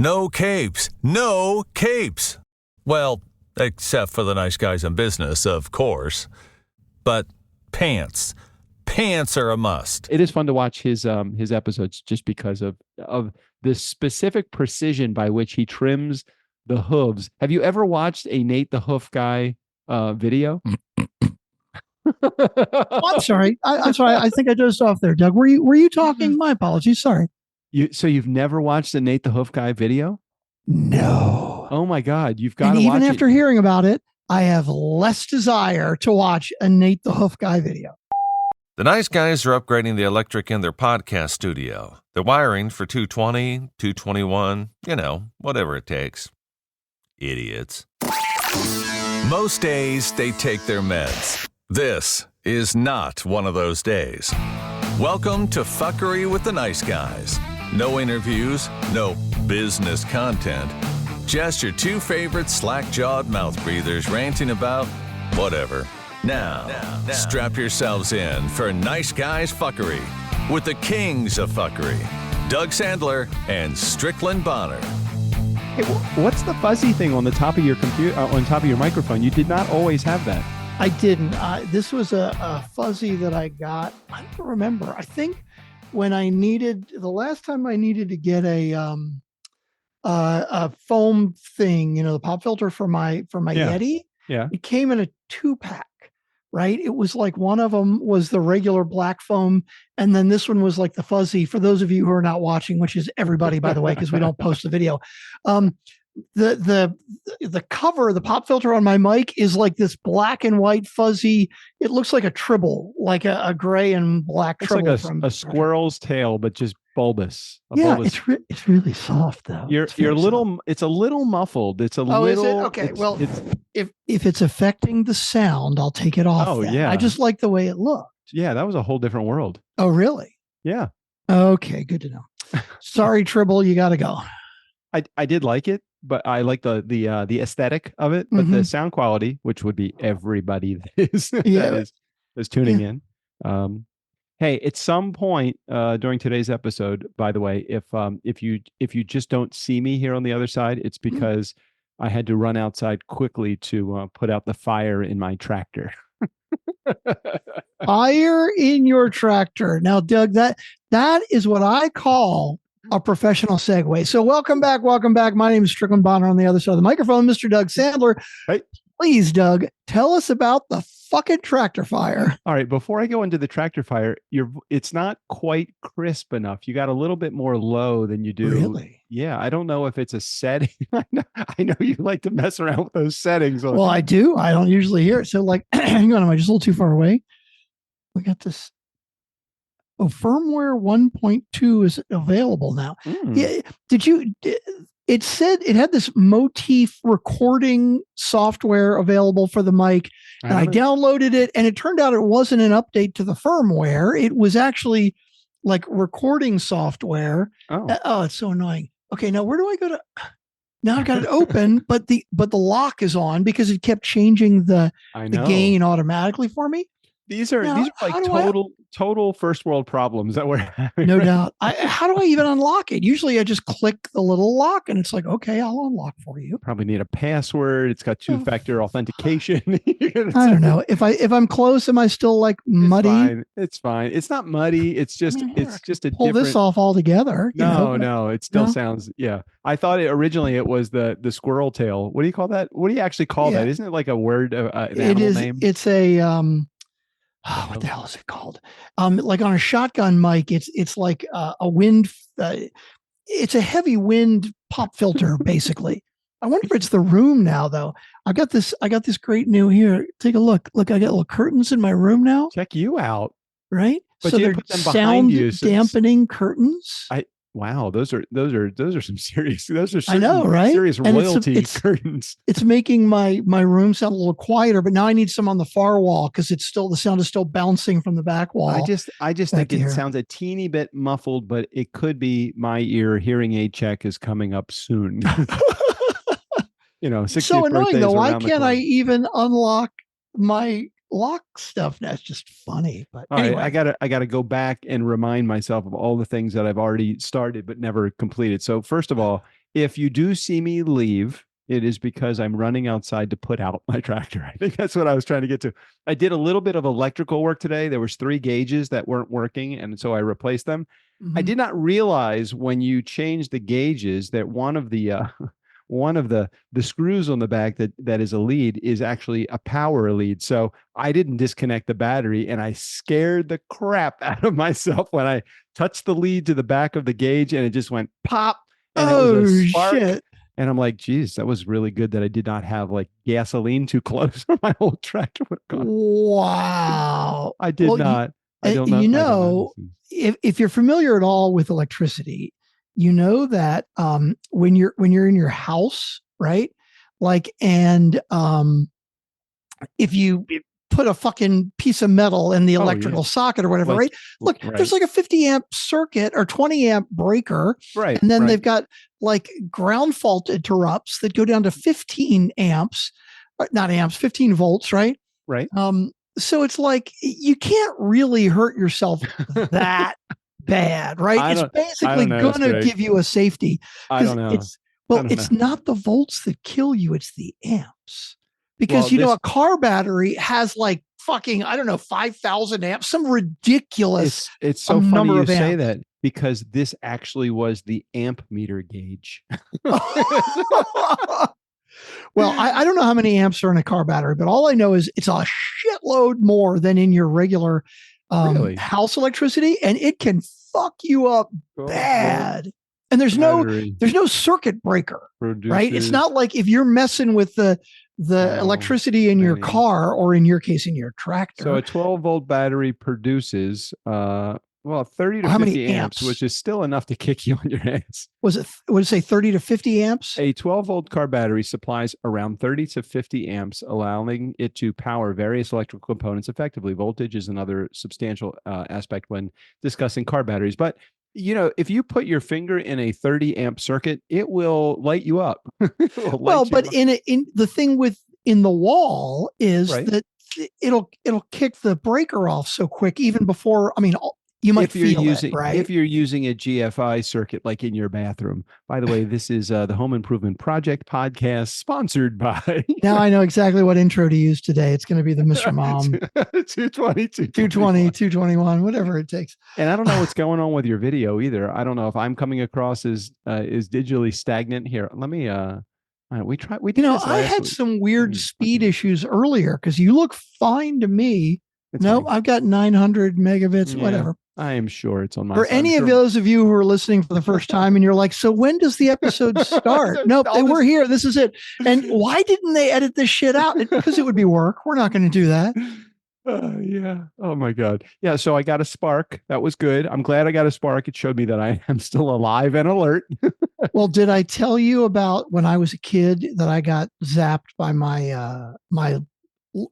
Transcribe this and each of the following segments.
No capes. No capes. Well, except for the nice guys in business, of course. But pants. Pants are a must. It is fun to watch his episodes just because of the specific precision by which he trims the hooves. Have you ever watched a Nate the Hoof guy video? I'm sorry. I'm sorry. I think I dozed off there, Doug. Were you talking? My apologies. Sorry. So you've never watched a Nate the Hoof guy video? No. Oh my God, you've got to watch it. Even after hearing about it, I have less desire to watch a Nate the Hoof guy video. The nice guys are upgrading the electric in their podcast studio. They're wiring for 220, 221, whatever it takes. Idiots. Most days, they take their meds. This is not one of those days. Welcome to Fuckery with the Nice Guys. No interviews, no business content. Just your two favorite slack-jawed mouth breathers ranting about whatever. Now, strap yourselves in for Nice Guys Fuckery with the kings of fuckery, Doug Sandler and Strickland Bonner. Hey, what's the fuzzy thing on the top of your computer, on top of your microphone? You did not always have that. I didn't. This was a fuzzy that I got. I don't remember. I think when the last time I needed to get a foam thing, the pop filter for my Yeti. Yeah. It came in a 2-pack, right? It was like one of them was the regular black foam, and then this one was like the fuzzy. For those of you who are not watching, which is everybody, by the way, because we don't post the video. The cover, the pop filter on my mic is like this black and white fuzzy. It looks like a tribble, like a gray and black tribble. It's like a squirrel's tail, but just bulbous. It's really soft though. It's a little muffled. It's a little. Is it? Okay. If it's affecting the sound, I'll take it off. Oh then. yeah. I just like the way it looked. Yeah, that was a whole different world. Oh really? Yeah. Okay, good to know. Sorry, Tribble, you got to go. I did like it, but I like the aesthetic of it, but the sound quality, which would be everybody that is tuning in. Hey, at some point during today's episode, by the way, if you just don't see me here on the other side, it's because I had to run outside quickly to put out the fire in my tractor. Fire in your tractor. Now, Doug, that is what I call a professional segue. So welcome back. My name is Strickland Bonner on the other side of the microphone, Mr. Doug Sandler. Hey. Please, Doug, tell us about the fucking tractor fire. All right. Before I go into the tractor fire, it's not quite crisp enough. You got a little bit more low than you do. Really? Yeah. I don't know if it's a setting. I know you like to mess around with those settings. Well, I do. I don't usually hear it. So hang on, am I just a little too far away? We got this. Oh, firmware 1.2 is available now. Yeah. It said it had this motif recording software available for the mic. And I downloaded it, and it turned out it wasn't an update to the firmware. It was actually like recording software. Oh, it's so annoying. Okay, now where do I go to? Now I've got it open, but the lock is on because it kept changing the gain automatically for me. These are like total first world problems that we're having. No doubt. How do I even unlock it? Usually I just click the little lock and it's like, okay, I'll unlock for you. Probably need a password. It's got 2-factor authentication. I don't know. If I'm close, am I still like muddy? It's fine. It's not muddy. It's just a pull this off altogether. No, it still sounds. Yeah. I thought originally it was the squirrel tail. What do you call that? What do you actually call that? Isn't it like a word, an animal name? It's a, what the hell is it called? Like on a shotgun mic, it's like a wind. It's a heavy wind pop filter, basically. I wonder if it's the room now, though. I got this great new here. Take a look. Look, I got little curtains in my room now. Check you out, right? But so they're put them behind you, dampening curtains. Wow, those are some serious. Those are I know, right? Serious royalty curtains. It's making my room sound a little quieter, but now I need some on the far wall because the sound is still bouncing from the back wall. I just think it sounds a teeny bit muffled, but it could be my ear. Hearing aid check is coming up soon. 60th so annoying though. Why can't I corner. even unlock my lock stuff? That's just funny. But anyway, right, I gotta go back and remind myself of all the things that I've already started but never completed. So first of all, if you do see me leave, it is because I'm running outside to put out my tractor. I think that's what I was trying to get to. I did a little bit of electrical work today. There was 3 gauges that weren't working, and so I replaced them. I did not realize when you change the gauges that one of the screws on the back that is a lead is actually a power lead. So I didn't disconnect the battery, and I scared the crap out of myself when I touched the lead to the back of the gauge, and it just went pop, and it was a spark. Shit. And I'm like, geez, that was really good that I did not have like gasoline too close, or my whole tractor would have gone. Wow. I did not. I don't know. You know, if you're familiar at all with electricity, you know that when you're in your house, right? Like, and if you put a fucking piece of metal in the electrical socket or whatever, right? Look, there's like a 50 amp circuit or 20 amp breaker, right? And then they've got like ground fault interrupts that go down to 15 amps, not amps, 15 volts, right? Right. So it's like you can't really hurt yourself that bad, right? It's basically going to give you a safety. I don't know. It's not the volts that kill you; it's the amps. Because a car battery has like fucking, I don't know, 5,000 amps, some ridiculous. It's so funny you say that, because this actually was the amp meter gauge. Well, I don't know how many amps are in a car battery, but all I know is it's a shitload more than in your regular house electricity, and it can fuck you up bad. And there's no circuit breaker, right? It's not like if you're messing with the electricity in your car, or in your case, in your tractor. So a 12-volt battery produces 30 to 50 amps, which is still enough to kick you on your ass. Would it say 30 to 50 amps? A 12-volt car battery supplies around 30 to 50 amps, allowing it to power various electrical components effectively. Voltage is another substantial aspect when discussing car batteries. But if you put your finger in a 30 amp circuit, it will light you up. In the thing in the wall is that it'll kick the breaker off so quick, even before. I mean, you might feel it, right? If you're using a GFI circuit, like in your bathroom. By the way, this is the Home Improvement Project podcast, sponsored by. Now I know exactly what intro to use today. It's going to be the Mr. Mom 220, 221, whatever it takes. And I don't know what's going on with your video either. I don't know if I'm coming across as digitally stagnant here. Let me. We did. I had some weird speed issues earlier because you look fine to me. I've got 900 megabits, whatever. I am sure it's on my. For any of those of you who are listening for the first time and you're like, so when does the episode start? Nope, they were here. This is it. And why didn't they edit this shit out? Because it would be work. We're not going to do that. Yeah. Oh my God. Yeah. So I got a spark. That was good. I'm glad I got a spark. It showed me that I am still alive and alert. Well, did I tell you about when I was a kid that I got zapped by my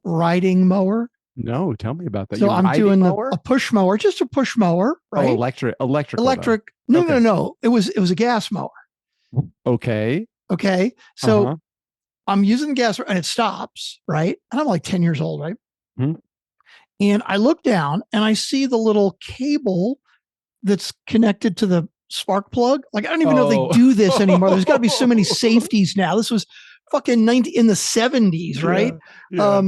riding mower? No, tell me about that. So I'm doing a push mower, just a push mower, right? Oh, electric. No. It was a gas mower. Okay. So I'm using the gas and it stops, right? And I'm like 10 years old, right? Mm-hmm. And I look down and I see the little cable that's connected to the spark plug. Like, I don't even know if they do this anymore. There's got to be so many safeties now. This was fucking in the 70s, right? Yeah.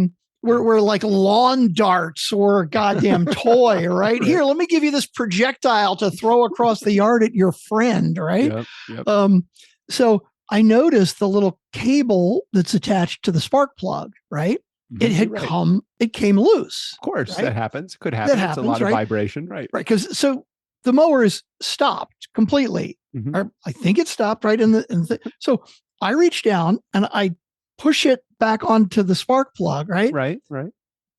We're like lawn darts or a goddamn toy, right? Here, let me give you this projectile to throw across the yard at your friend, right? Yep. So I noticed the little cable that's attached to the spark plug, right? Mm-hmm. It came loose. Of course, right? that happens. Could happen. It's a lot of vibration, right? Right. Because so the mower is stopped completely. Mm-hmm. Or I think it stopped right so I reach down and I push it back onto the spark plug, right? Right.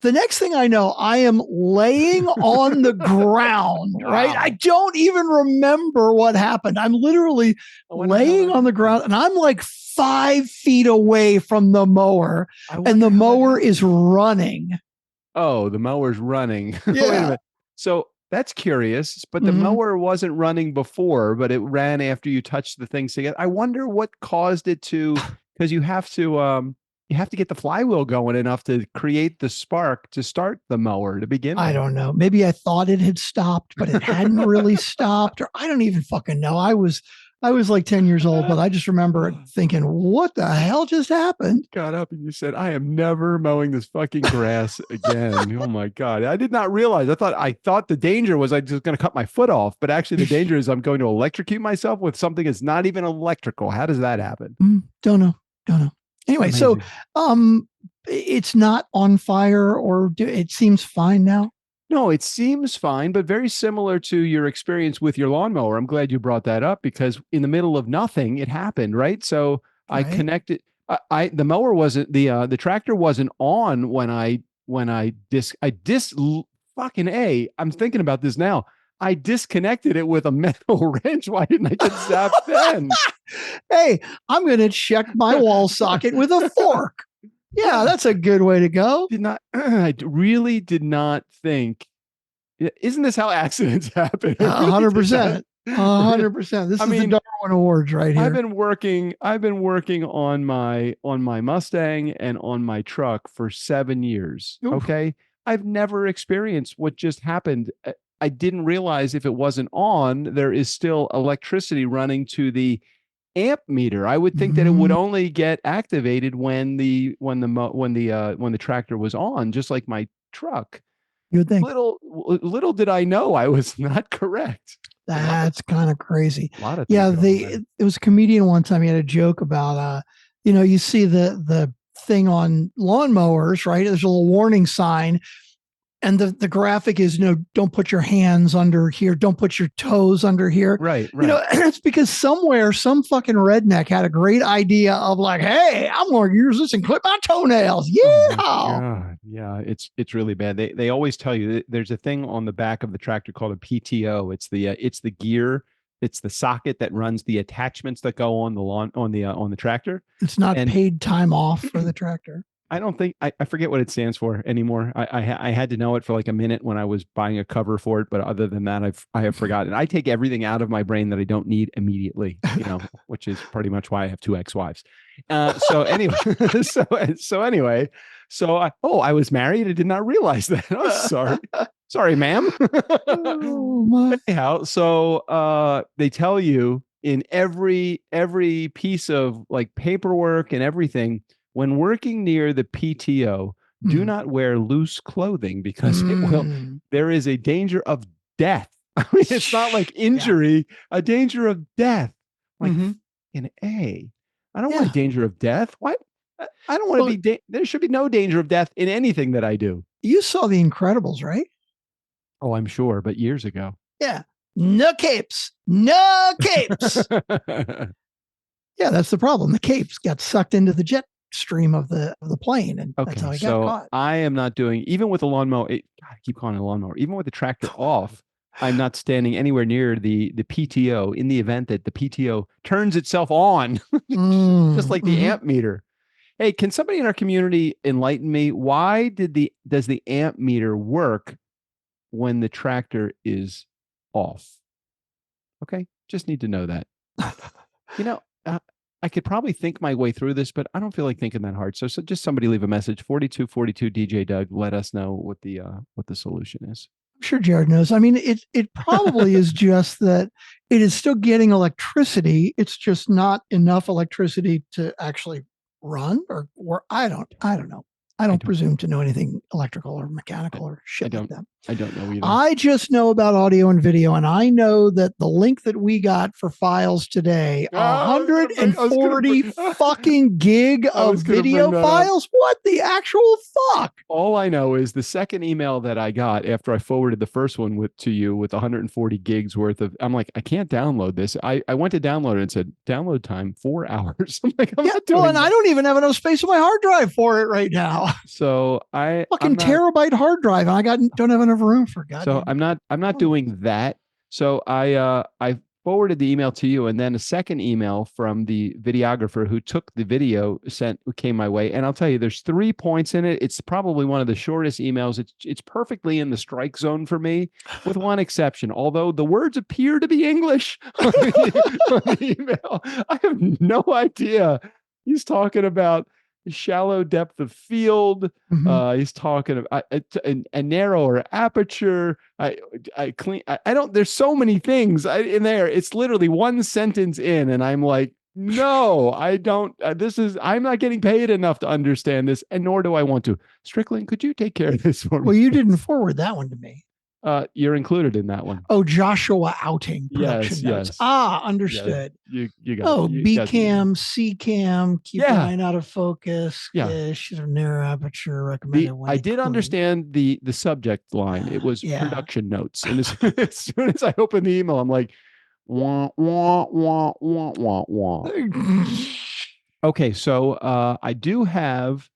The next thing I know, I am laying on the ground, right? I don't even remember what happened. I'm literally laying on the ground and I'm like 5 feet away from the mower and the mower is running. Oh, the mower's running. Yeah. Wait a minute. So that's curious, but the mower wasn't running before, but it ran after you touched the things together. I wonder what caused it to, because you have to get the flywheel going enough to create the spark to start the mower to begin with. I don't know. Maybe I thought it had stopped, but it hadn't really stopped, or I don't even fucking know. I was I was like 10 years old, but I just remember thinking, what the hell just happened? Got up and you said, I am never mowing this fucking grass again. Oh my God. I did not realize. I thought the danger was I just going to cut my foot off, but actually the danger is I'm going to electrocute myself with something that's not even electrical. How does that happen? Don't know. Anyway, so it's not on fire, or it seems fine now? No, it seems fine, but very similar to your experience with your lawnmower. I'm glad you brought that up because in the middle of nothing, it happened, right? So I connected. The mower wasn't the tractor wasn't on when I fucking A. I'm thinking about this now. I disconnected it with a metal wrench. Why didn't I get zapped then? Hey, I'm going to check my wall socket with a fork. Yeah, that's a good way to go. I really did not think. Isn't this how accidents happen? 100%. 100%. This is the Darwin Awards right here. I've been working on my Mustang and on my truck for 7 years. Oof. Okay. I've never experienced what just happened. I didn't realize if it wasn't on, there is still electricity running to the amp meter. I would think that it would only get activated when the tractor was on, just like my truck. You would think. Little did I know I was not correct. That's kind of crazy. A lot of it was a comedian one time. He had a joke about you see the thing on lawnmowers, right? There's a little warning sign. And the graphic is, don't put your hands under here. Don't put your toes under here. Right. It's because somewhere some fucking redneck had a great idea of like, hey, I'm going to use this and clip my toenails. Yeah. Oh yeah. It's really bad. They always tell you there's a thing on the back of the tractor called a PTO. It's the gear. It's the socket that runs the attachments that go on the lawn on the tractor. It's not paid time off for the tractor. I don't think I forget what it stands for anymore. I had to know it for like a minute when I was buying a cover for it, but other than that, I have forgotten. I take everything out of my brain that I don't need immediately, which is pretty much why I have 2 ex-wives. So anyway, I was married. I did not realize that. Oh, sorry, ma'am. Anyhow, so they tell you in every piece of like paperwork and everything. When working near the PTO, do not wear loose clothing because there is a danger of death. I mean, it's not like injury, a danger of death. Like in A. I don't want a danger of death. Why? I don't want to be, there should be no danger of death in anything that I do. You saw The Incredibles, right? Oh, I'm sure, but years ago. Yeah. No capes. No capes. Yeah, that's the problem. The capes got sucked into the jet stream of the plane, and that's how he got caught. I am not doing, even with the lawnmower, I keep calling it a lawnmower, even with the tractor off, I'm not standing anywhere near the PTO in the event that the PTO turns itself on, just like the amp meter. Hey, can somebody in our community enlighten me? Why does the amp meter work when the tractor is off? Okay, just need to know that. I could probably think my way through this, but I don't feel like thinking that hard. So just somebody leave a message. 4242 DJ Doug. Let us know what the solution is. I'm sure Jared knows. I mean, it probably is just that it is still getting electricity. It's just not enough electricity to actually run, or I don't know. I don't presume to know anything electrical or mechanical or shit like that. I don't know either. I just know about audio and video, and I know that the link that we got for files today, 140 fucking gig of video files. What the actual fuck? All I know is the second email that I got after I forwarded the first one to you with 140 gigs worth of, I'm like, I can't download this. I went to download it and said, download time 4 hours. I'm like, I'm not doing that. I don't even have enough space on my hard drive for it right now. So terabyte hard drive, and I don't have enough room for God. So I'm not doing that. So I forwarded the email to you, and then a second email from the videographer who took the video came my way. And I'll tell you, there's 3 points in it. It's probably one of the shortest emails. It's perfectly in the strike zone for me, with one exception. Although the words appear to be English on the email, I have no idea. He's talking about shallow depth of field. He's talking about a narrower aperture. I don't. There's so many things in there. It's literally one sentence in, and I'm like, no, I don't. I'm not getting paid enough to understand this, and nor do I want to. Strickland, could you take care of this for me? Well, you didn't forward that one to me. You're included in that one. Oh, Joshua outing production notes. Yes. Yes. Understood. You got Oh, it. B cam, C cam, keep an eye out of focus. Yeah. Should have narrow aperture recommended. I did understand the subject line. It was production notes. And as soon as I opened the email, I'm like, wah, wah, wah, wah, wah, wah. Okay, so I don't have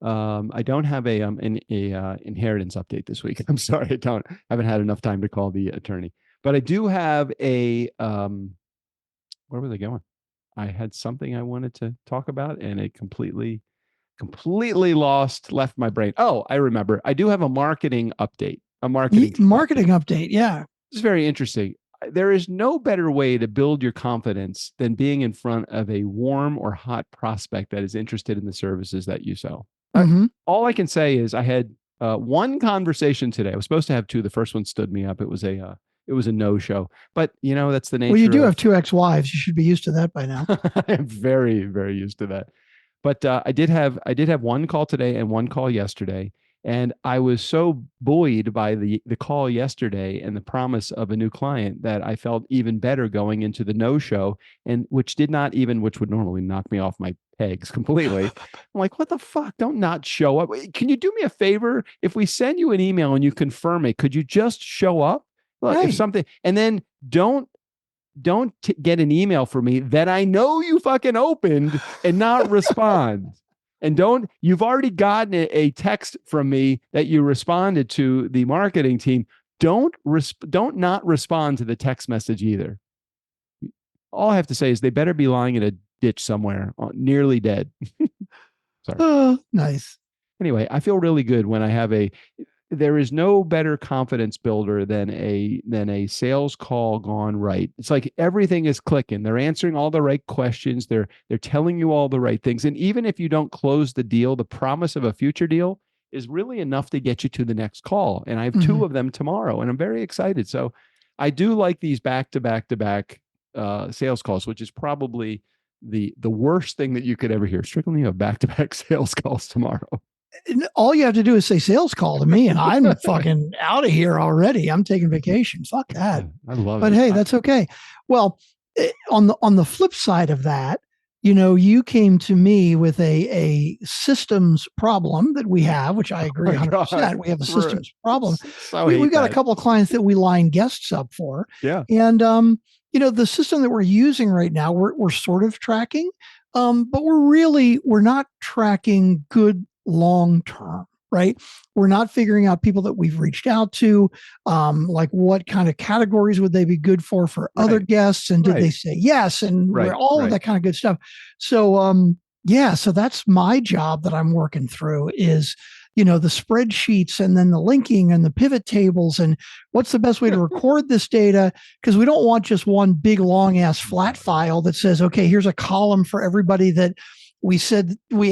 an inheritance update this week. I'm sorry, haven't had enough time to call the attorney. But I do have a where was I going? I had something I wanted to talk about, and it completely left my brain. Oh, I remember. I do have a marketing update. A marketing update. Yeah, it's very interesting. There is no better way to build your confidence than being in front of a warm or hot prospect that is interested in the services that you sell. All I can say is I had one conversation today. I was supposed to have two. The first one stood me up. It was a no-show. But that's the nature. Well, you do have two ex-wives. You should be used to that by now. I'm very, very used to that. But I did have one call today and one call yesterday. And I was so buoyed by the call yesterday and the promise of a new client that I felt even better going into the no-show, and which would normally knock me off my pegs completely. I'm like, what the fuck? Don't not show up. Can you do me a favor? If we send you an email and you confirm it, could you just show up? Look, if something, and then don't get an email from me that I know you fucking opened and not respond. And you've already gotten a text from me that you responded to the marketing team. Don't not respond to the text message either. All I have to say is they better be lying in a ditch somewhere, nearly dead. Sorry. Oh, nice. Anyway, I feel really good when I have there is no better confidence builder than a sales call gone right. It's like everything is clicking. They're answering all the right questions. They're telling you all the right things. And even if you don't close the deal, the promise of a future deal is really enough to get you to the next call. And I have two of them tomorrow, and I'm very excited. So I do like these back-to-back sales calls, which is probably the worst thing that you could ever hear. Strictly, you have back-to-back sales calls tomorrow. All you have to do is say sales call to me, and I'm fucking out of here already. I'm taking vacation. Fuck that. I love it. But hey, that's okay. Well, on the flip side of that, you came to me with a systems problem that we have, which I agree 100%. We have a systems problem. We've got a couple of clients that we line guests up for. Yeah. And, the system that we're using right now, we're sort of tracking, but we're not tracking good long-term, right? We're not figuring out people that we've reached out to, like what kind of categories would they be good for other guests, and did they say yes, and all of that kind of good stuff. So, so that's my job that I'm working through is, the spreadsheets and then the linking and the pivot tables and what's the best way to record this data, because we don't want just one big long ass flat file that says, okay, here's a column for everybody that we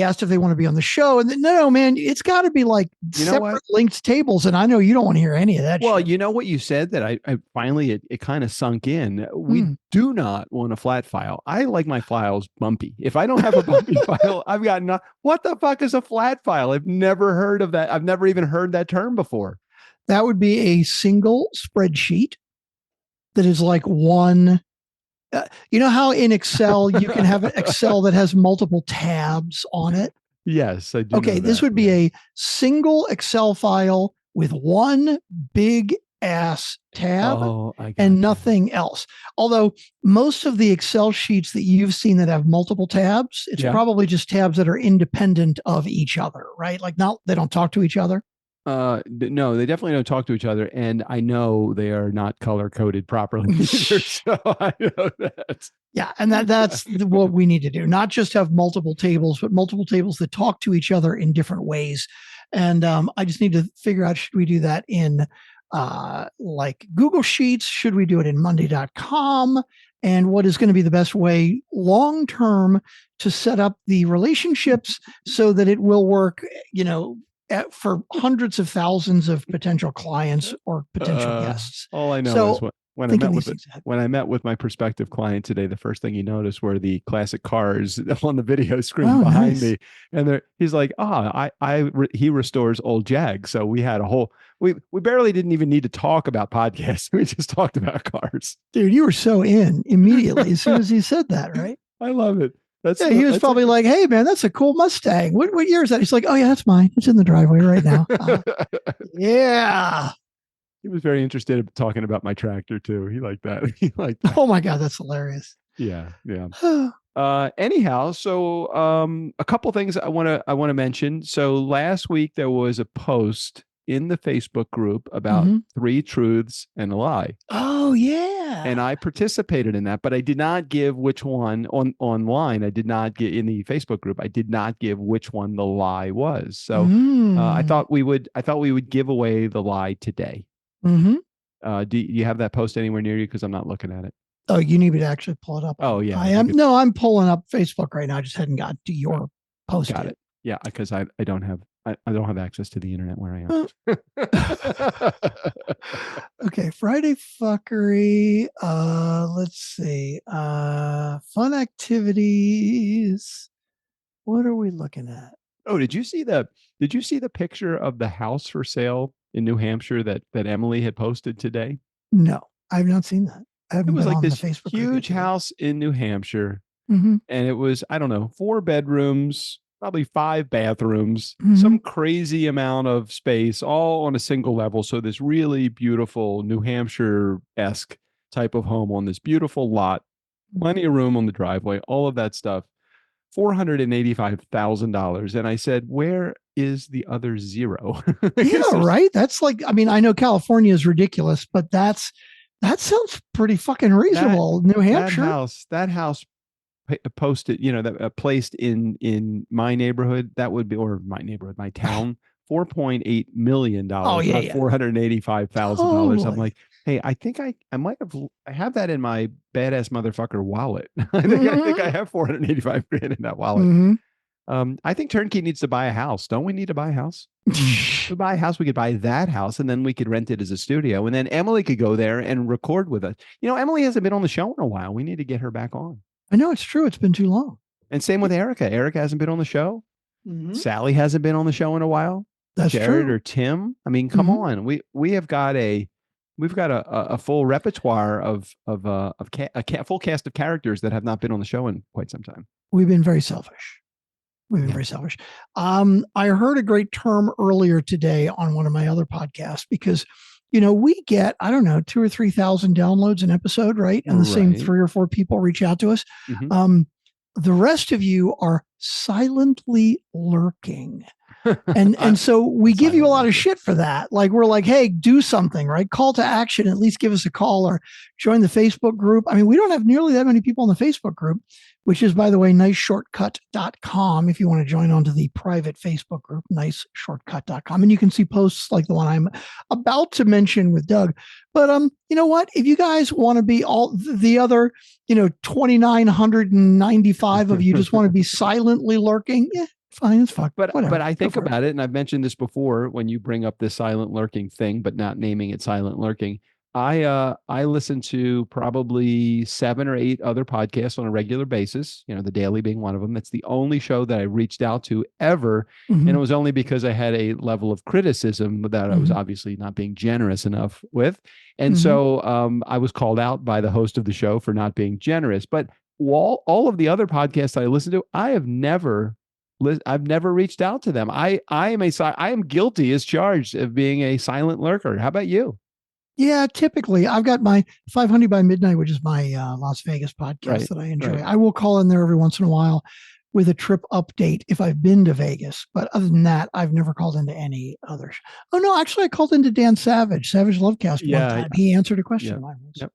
asked if they want to be on the show. And then, no, man, it's got to be like separate linked tables. And I know you don't want to hear any of that. Well, shit. You know what you said that I finally, it kind of sunk in. We do not want a flat file. I like my files bumpy. If I don't have a bumpy file, I've got what the fuck is a flat file? I've never heard of that. I've never even heard that term before. That would be a single spreadsheet that is like one. You know how in Excel you can have an Excel that has multiple tabs on it? Yes, I do. Okay, this would be a single Excel file with one big ass tab and nothing else. Although most of the Excel sheets that you've seen that have multiple tabs, it's probably just tabs that are independent of each other, right? Like they don't talk to each other. No, they definitely don't talk to each other, and I know they are not color coded properly either, so I know that. Yeah, and that's what we need to do. Not just have multiple tables, but multiple tables that talk to each other in different ways. And I just need to figure out, should we do that in like Google Sheets? Should we do it in Monday.com? and what is going to be the best way long term to set up the relationships so that it will work, for hundreds of thousands of potential clients or potential guests. All I know is when I met with my prospective client today, the first thing he noticed were the classic cars on the video screen behind me, and he's like, he restores old Jags. So we had we barely didn't even need to talk about podcasts. We just talked about cars. Dude, you were so in immediately as soon as he said that, right? I love it. He was probably like, "Hey, man, that's a cool Mustang. What year is that?" He's like, "Oh yeah, that's mine. It's in the driveway right now." Yeah. He was very interested in talking about my tractor too. He liked that. Oh my God, that's hilarious. Yeah. Anyhow, so a couple things I want to mention. So last week there was a post in the Facebook group about 3 truths and a lie. Oh yeah. And I participated in that, but I did not give which one online. I did not get in the Facebook group. I did not give which one the lie was. So I thought we would give away the lie today. Do you have that post anywhere near you? Because I'm not looking at it. Oh, you need me to actually pull it up. Oh yeah. I'm pulling up Facebook right now. I just hadn't got to your post. Got it. Yeah, because I don't have access to the internet where I am. Okay, Friday fuckery. Let's see. Fun activities. What are we looking at? Oh, did you see the picture of the house for sale in New Hampshire that Emily had posted today? No, I've not seen that. It was like this huge house in New Hampshire, and it was, I don't know, 4 bedrooms, probably 5 bathrooms, some crazy amount of space, all on a single level. So this really beautiful New Hampshire-esque type of home on this beautiful lot, plenty of room on the driveway, all of that stuff. $485,000. And I said, where is the other zero? Yeah, right. That's like, I mean, I know California is ridiculous, but that sounds pretty fucking reasonable. New Hampshire. That house posted, that placed in my neighborhood, that would be, or my neighborhood, my town, $4.8 million. Oh yeah, $485,000. Totally. I'm like, hey, I think I have that in my badass motherfucker wallet. I think I have $485,000 in that wallet. I think Turnkey needs to buy a house. Don't we need to buy a house? We buy a house, we could buy that house, and then we could rent it as a studio, and then Emily could go there and record with us. Emily hasn't been on the show in a while. We need to get her back on. I know, it's true. It's been too long. And same with Erica. Erica hasn't been on the show. Sally hasn't been on the show in a while. That's Jared true. Or Tim. I mean, come on. We've got a full repertoire of a full cast of characters that have not been on the show in quite some time. We've been very selfish. Very selfish. I heard a great term earlier today on one of my other podcasts because, we get, I don't know, 2,000 or 3,000 downloads an episode, right? And the same 3 or 4 people reach out to us. The rest of you are silently lurking. And so we give you a lot of shit for that. Like, we're like, hey, do something, right? Call to action, at least give us a call or join the Facebook group. I mean, we don't have nearly that many people in the Facebook group, which is, by the way, niceshortcut.com. If you want to join onto the private Facebook group, niceshortcut.com. And you can see posts like the one I'm about to mention with Doug. But you know what? If you guys want to be all the other, 2,995 of you just want to be silently lurking, yeah, fine as fuck. But I think about it, and I've mentioned this before when you bring up this silent lurking thing, but not naming it silent lurking. I listen to probably 7 or 8 other podcasts on a regular basis, The Daily being one of them. That's the only show that I reached out to ever. And it was only because I had a level of criticism that I was obviously not being generous enough with. And so I was called out by the host of the show for not being generous. But all of the other podcasts I listen to, I've never reached out to them. I am guilty as charged of being a silent lurker. How about you? Yeah, typically I've got my 500 by Midnight, which is my Las Vegas podcast that I enjoy. Right. I will call in there every once in a while with a trip update if I've been to Vegas. But other than that, I've never called into any others. Oh, no, actually, I called into Dan Savage Lovecast one time. He answered a question. Yep.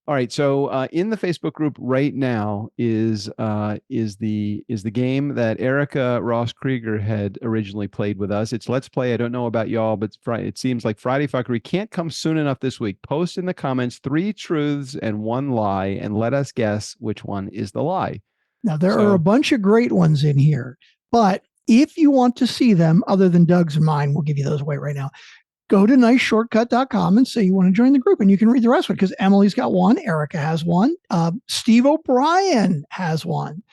All right. So in the Facebook group right now is the game that Erica Ross Krieger had originally played with us. It's Let's Play. I don't know about y'all, but it seems like Friday Fuckery can't come soon enough this week. Post in the comments 3 truths and 1 lie, and let us guess which one is the lie. Now, there are a bunch of great ones in here, but if you want to see them other than Doug's and mine, we'll give you those away right now. Go to niceshortcut.com and say you want to join the group, and you can read the rest of it because Emily's got one, Erica has one, Steve O'Brien has one,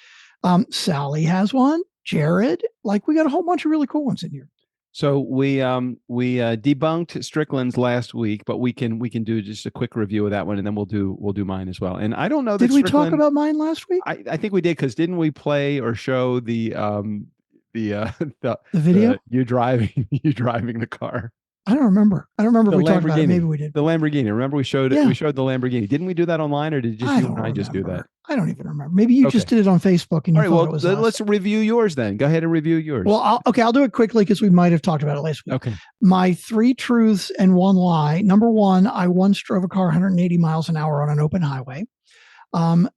Sally has one, Jared. Like, we got a whole bunch of really cool ones in here. So we debunked Strickland's last week, but we can do just a quick review of that one, and then we'll do mine as well. And I don't know. Did we talk about mine last week? I think we did, because didn't we play or show the video? You driving the car. I don't remember. If we talked about it. Maybe we did. The Lamborghini. Remember we showed it? Yeah. We showed the Lamborghini. Didn't we do that online, or did just you and I just do that? I don't even remember. Maybe you just did it on Facebook. And all right, let's review yours then. Go ahead and review yours. Well, I'll do it quickly because we might have talked about it last week. Okay. My 3 truths and 1 lie. Number 1, I once drove a car 180 miles an hour on an open highway.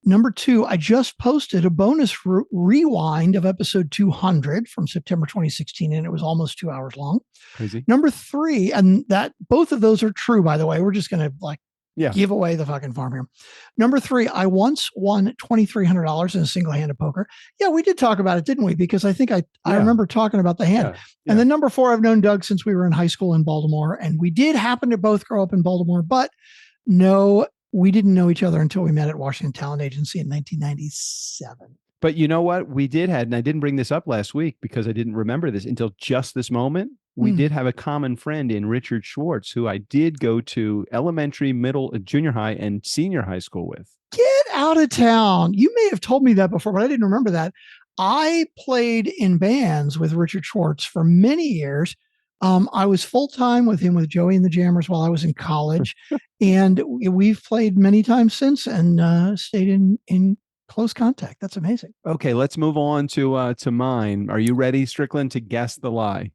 Number 2, I just posted a bonus rewind of episode 200 from September 2016, and it was almost 2 hours long. Crazy. Number 3, and that both of those are true, by the way. We're just going to give away the fucking farm here. Number 3, I once won $2,300 in a single-handed poker. Yeah, we did talk about it, didn't we? Because I think I remember talking about the hand. Yeah. And then number 4, I've known Doug since we were in high school in Baltimore, and we did happen to both grow up in Baltimore, but no, we didn't know each other until we met at Washington Talent Agency in 1997. But you know what? We did have, and I didn't bring this up last week because I didn't remember this until just this moment. We did have a common friend in Richard Schwartz, who I did go to elementary, middle, junior high, and senior high school with. Get out of town. You may have told me that before, but I didn't remember that. I played in bands with Richard Schwartz for many years. I was full-time with him with Joey and the Jammers while I was in college, and we've played many times since and stayed in close contact. That's amazing. Okay, let's move on to mine. Are you ready, Strickland, to guess the lie?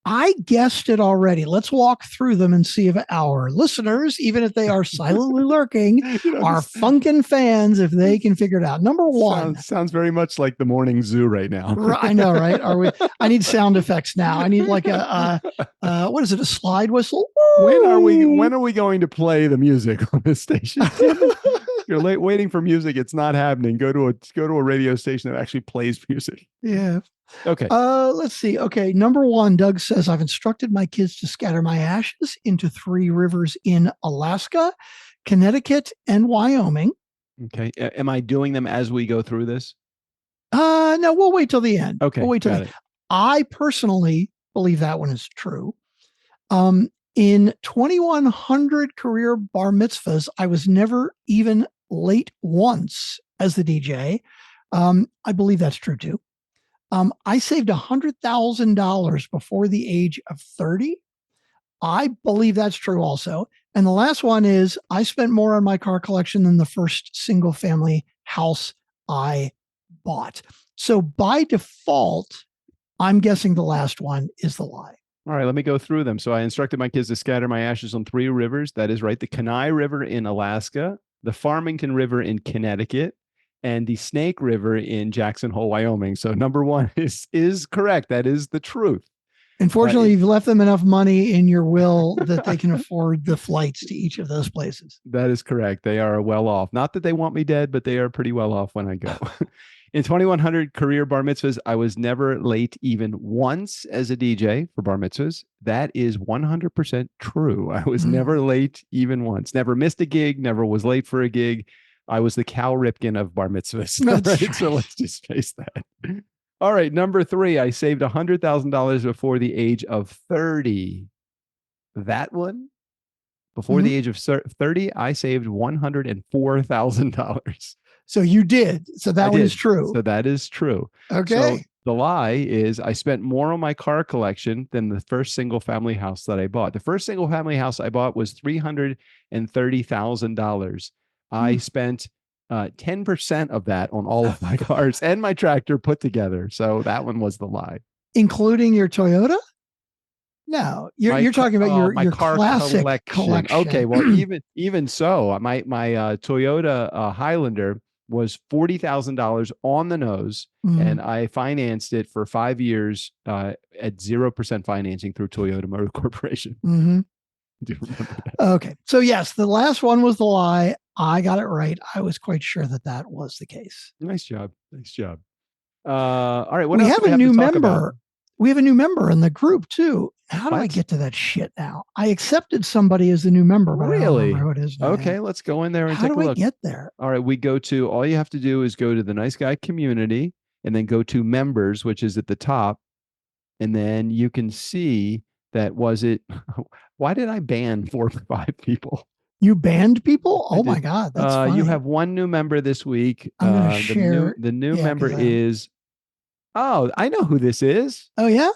I guessed it already. Let's walk through them and see if our listeners, even if they are silently lurking, are funkin' fans if they can figure it out. Number 1. Sounds very much like the morning zoo right now. I know, right? Are we? I need sound effects now. I need like a what is it? A slide whistle? When are we going to play the music on this station? You're waiting for music. It's not happening. Go to a radio station that actually plays music. Yeah. Okay. Let's see. Okay. Number 1, Doug says, I've instructed my kids to scatter my ashes into 3 rivers in Alaska, Connecticut, and Wyoming. Okay. Am I doing them as we go through this? No, we'll wait till the end. Okay. We'll wait till the end. I personally believe that one is true. In 2,100 career bar mitzvahs, I was never even late once as the DJ. I believe that's true too. I saved $100,000 before the age of 30. I believe that's true also. And the last one is I spent more on my car collection than the first single family house I bought. So by default, I'm guessing the last one is the lie. All right, let me go through them. So I instructed my kids to scatter my ashes on 3 rivers. That is right. The Kenai River in Alaska, the Farmington River in Connecticut, and the Snake River in Jackson Hole, Wyoming. So number 1 is correct. That is the truth. Unfortunately, you've left them enough money in your will that they can afford the flights to each of those places. That is correct. They are well off. Not that they want me dead, but they are pretty well off when I go. In 2,100 career bar mitzvahs, I was never late even once as a DJ for bar mitzvahs. That is 100% true. I was never late even once. Never missed a gig. Never was late for a gig. I was the Cal Ripken of bar mitzvahs. Right? So let's just face that. All right. Number 3, I saved $100,000 before the age of 30. That one? Before the age of 30, I saved $104,000. So you did. So that one is true. So that is true. Okay. So the lie is I spent more on my car collection than the first single family house that I bought. The first single family house I bought was $330,000. I spent 10% of that on all of my cars and my tractor put together. So that one was the lie. Including your Toyota? No, you're talking about your car classic collection. Okay, well, even so, my Toyota Highlander was $40,000 on the nose, and I financed it for 5 years at 0% financing through Toyota Motor Corporation. Mm-hmm. Do you remember that? Okay, so yes, the last one was the lie. I got it right. I was quite sure that was the case. Nice job. All right, what we else have do we a have new to talk member. about? We have a new member in the group too. How do I What? get to that shit now? I accepted somebody as the new member, but I don't remember who it is now. Okay, let's go in there and How take a do I look. get there? All right, all you have to do is go to the Nice Guy community and then go to members, which is at the top. And then you can see that why did I ban 4 or 5 people? You banned people? Oh my God, that's funny. You have one new member this week. I'm going to share. The new member is, I know who this is. Oh yeah?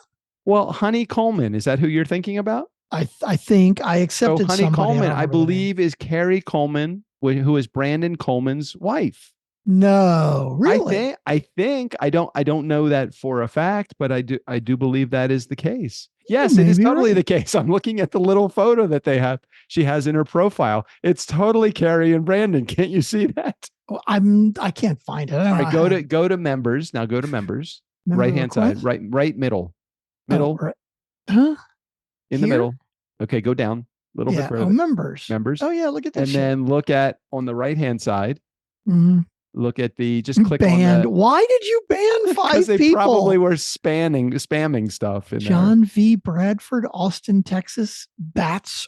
Well, Honey Coleman. Is that who you're thinking about? I think I accepted Honey somebody. Coleman, I believe, is Carrie Coleman, who is Brandon Coleman's wife. No, really? I think I don't know that for a fact, but I do believe that is the case. Yes, it is totally the case. I'm looking at the little photo that she has in her profile. It's totally Carrie and Brandon. Can't you see that? Well, I can't find it. All right, go to members. Now go to members. Right hand side, right middle. Right. Huh? In the middle. Okay, go down a little bit further. Members. Oh yeah, look at that. And then look at on the right hand side. Mm-hmm. Look at just click on that. Why did you ban 5 people? Because they probably were spamming stuff in John V. Bradford, Austin, Texas. Bats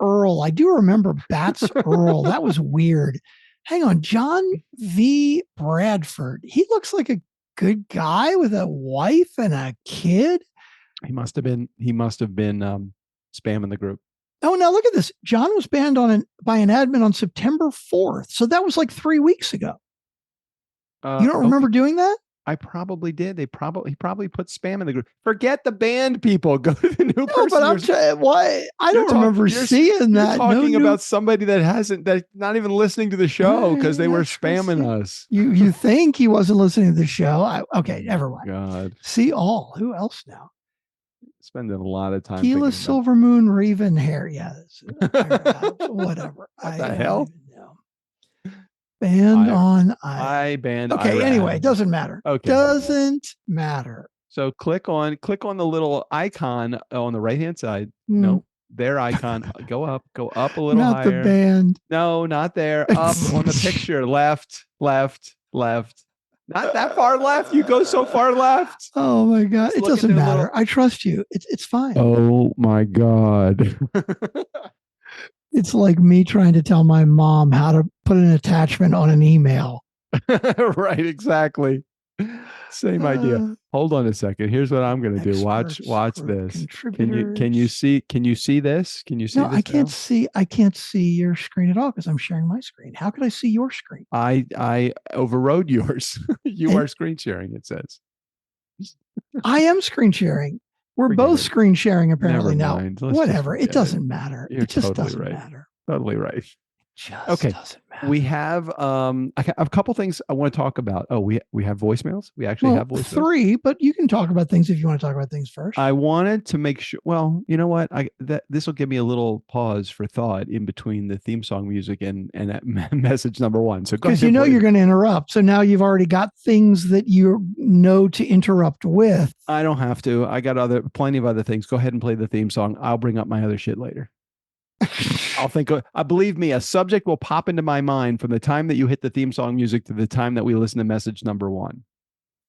Earl. I do remember Bats Earl. That was weird. Hang on, John V. Bradford. He looks like a good guy with a wife and a kid. He must have been spamming the group. Oh, now look at this. John was banned by an admin on September 4th. So that was like 3 weeks ago. You don't remember doing that? I probably did. He probably put spam in the group. Forget the banned people. Go to the new person. But I'm trying. Why? I don't remember seeing that. Talking about somebody that's not even listening to the show because they were spamming us. You think he wasn't listening to the show? Okay, never mind. God. See all. Who else now? Spending a lot of time. Gila Silver Moon Raven Hair. Yeah. Whatever. What the hell? Banned on I banned. Okay, anyway, doesn't matter. Okay. Doesn't matter. So click on the little icon on the right hand side. No, their icon. Go up a little not higher. Not the band. No, not there. Up on the picture. Left. Not that far left. You go so far left. Oh my God. It doesn't matter. I trust you. It's fine. Oh my God. It's like me trying to tell my mom how to put an attachment on an email. Right, exactly. Same idea. Hold on a second. Here's what I'm going to do. Watch this. Can you see this? Can you see no, this? I can't see your screen at all because I'm sharing my screen. How could I see your screen? I overrode yours. You are screen sharing, it says. I am screen sharing. We're both screen sharing apparently now. Whatever. It doesn't matter. It just doesn't matter. Totally right. Okay. We have a couple things I want to talk about. Oh, we have voicemails. We actually have voicemails. 3, but you can talk about things if you want to talk about things first. I wanted to make sure. Well, you know what? This will give me a little pause for thought in between the theme song music and that message number 1. So because you're going to interrupt. So now you've already got things that you know to interrupt with. I don't have to. I got plenty of other things. Go ahead and play the theme song. I'll bring up my other shit later. I'll think. Believe me, a subject will pop into my mind from the time that you hit the theme song music to the time that we listen to message number 1.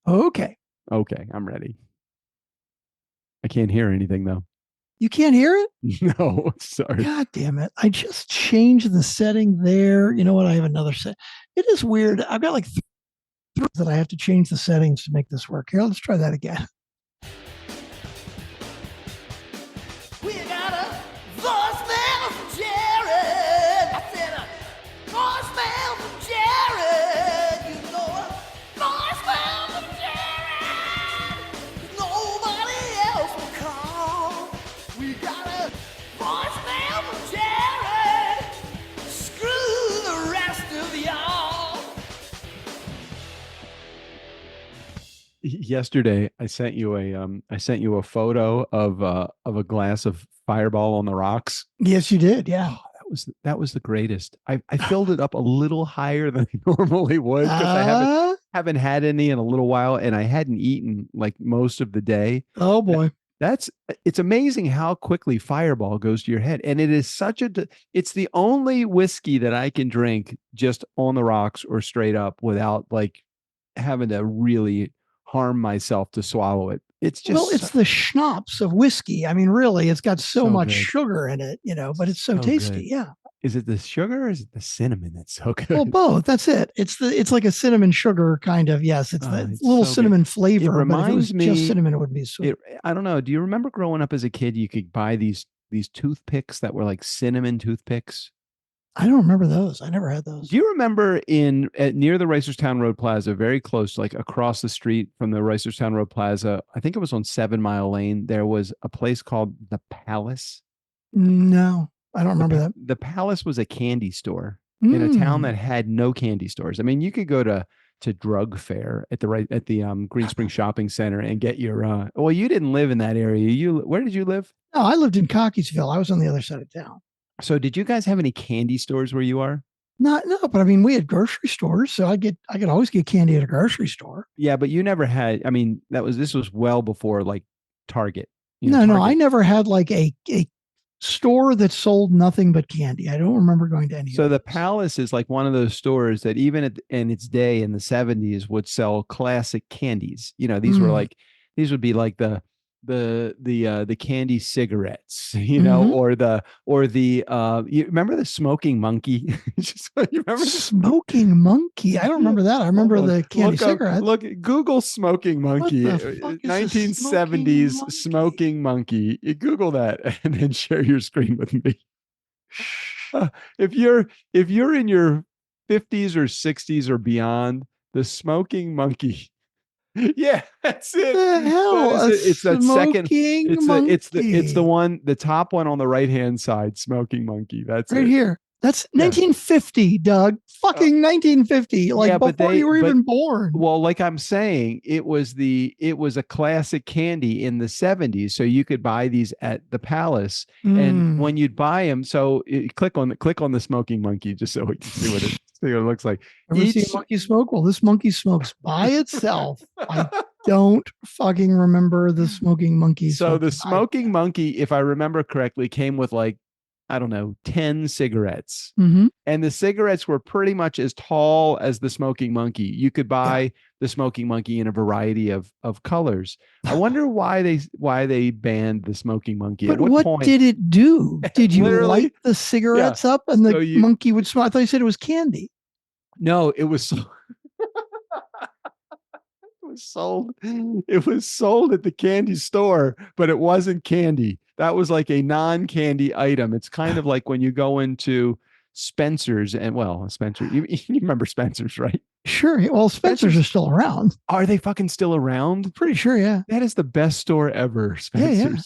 Okay, I'm ready. I can't hear anything though. You can't hear it? No, sorry. God damn it! I just changed the setting there. You know what? I have another set. It is weird. I've got like 3 that I have to change the settings to make this work. Here, let's try that again. Yesterday, I sent you a photo of a glass of Fireball on the rocks. Yes, you did. Yeah. Oh, that was the greatest. I filled it up a little higher than I normally would because I haven't had any in a little while, and I hadn't eaten like most of the day. Oh boy. It's amazing how quickly Fireball goes to your head. And it is it's the only whiskey that I can drink just on the rocks or straight up without like having to really harm myself to swallow it. It's just, it's the schnapps of whiskey. I mean, really, it's got so much good. sugar in it, but it's so tasty. Good. Yeah. Is it the sugar or is it the cinnamon that's so good? Well, both. That's it. It's like a cinnamon sugar kind of. Yes, it's the little so cinnamon flavor. It reminds me just cinnamon, it would be sweet. I don't know. Do you remember growing up as a kid? You could buy these toothpicks that were like cinnamon toothpicks. I don't remember those. I never had those. Do you remember near the Reisterstown Road Plaza, very close, like across the street from the Reisterstown Road Plaza? I think it was on 7 Mile Lane. There was a place called the Palace. No. I don't remember that. The Palace was a candy store in a town that had no candy stores. I mean, you could go to Drug Fair at the Green Spring Shopping Center and get your well, you didn't live in that area. Where did you live? No, I lived in Cockeysville. I was on the other side of town. So did you guys have any candy stores where you are? No, but I mean, we had grocery stores, so I could always get candy at a grocery store. Yeah, but you never had. I mean, this was well before like Target. No, I never had like a store that sold nothing but candy. I don't remember going to any. So the Palace is like one of those stores that even in its day in the 70s would sell classic candies. These would be like the candy cigarettes, or you remember the smoking monkey? You remember smoking monkey? I don't remember that. I remember the candy cigarettes. Google smoking monkey, 1970s smoking monkey. You Google that and then share your screen with me. If you're in your 50s or 60s or beyond, the smoking monkey. Yeah, that's it. The hell, it's that second. Monkey. It's the one, the top one on the right hand side. Smoking monkey. That's right here. That's 1950, Doug. Fucking 1950. Like before you were even born. Well, like I'm saying, it was a classic candy in the 70s. So you could buy these at the Palace, and when you'd buy them, so click on the smoking monkey just so we can see what it looks like. Ever see a monkey smoke? Well, this monkey smokes by itself. I don't fucking remember the smoking monkey. So the smoking monkey, if I remember correctly, came with like, I don't know, 10 cigarettes. Mm-hmm. And the cigarettes were pretty much as tall as the smoking monkey. You could buy the smoking monkey in a variety of colors. I wonder why they banned the smoking monkey. But what did it do? Did you light the cigarettes up and the monkey would smoke? I thought you said it was candy. No, it was sold. It was sold at the candy store, but it wasn't candy. That was like a non-candy item. It's kind of like when you go into Spencer's Spencer. You remember Spencer's, right? Sure. Well, Spencer's are still around. Are they fucking still around? Pretty sure, yeah. That is the best store ever, Spencer's. Yeah.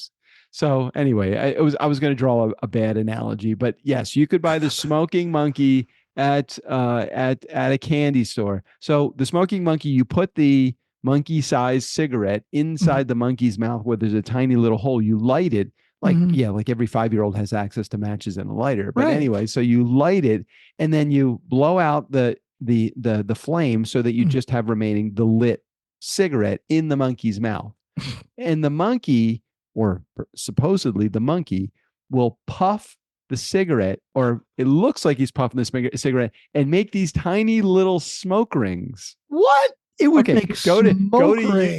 So anyway, I was going to draw a bad analogy, but yes, you could buy the smoking monkey at a candy store. So the smoking monkey, you put the monkey-sized cigarette inside the monkey's mouth where there's a tiny little hole. You light it. Like every 5-year-old has access to matches and a lighter. But anyway, so you light it and then you blow out the flame so that you just have remaining the lit cigarette in the monkey's mouth. And the monkey, or supposedly the monkey, will puff the cigarette, or it looks like he's puffing the cigarette, and make these tiny little smoke rings. What? It would make go to rings.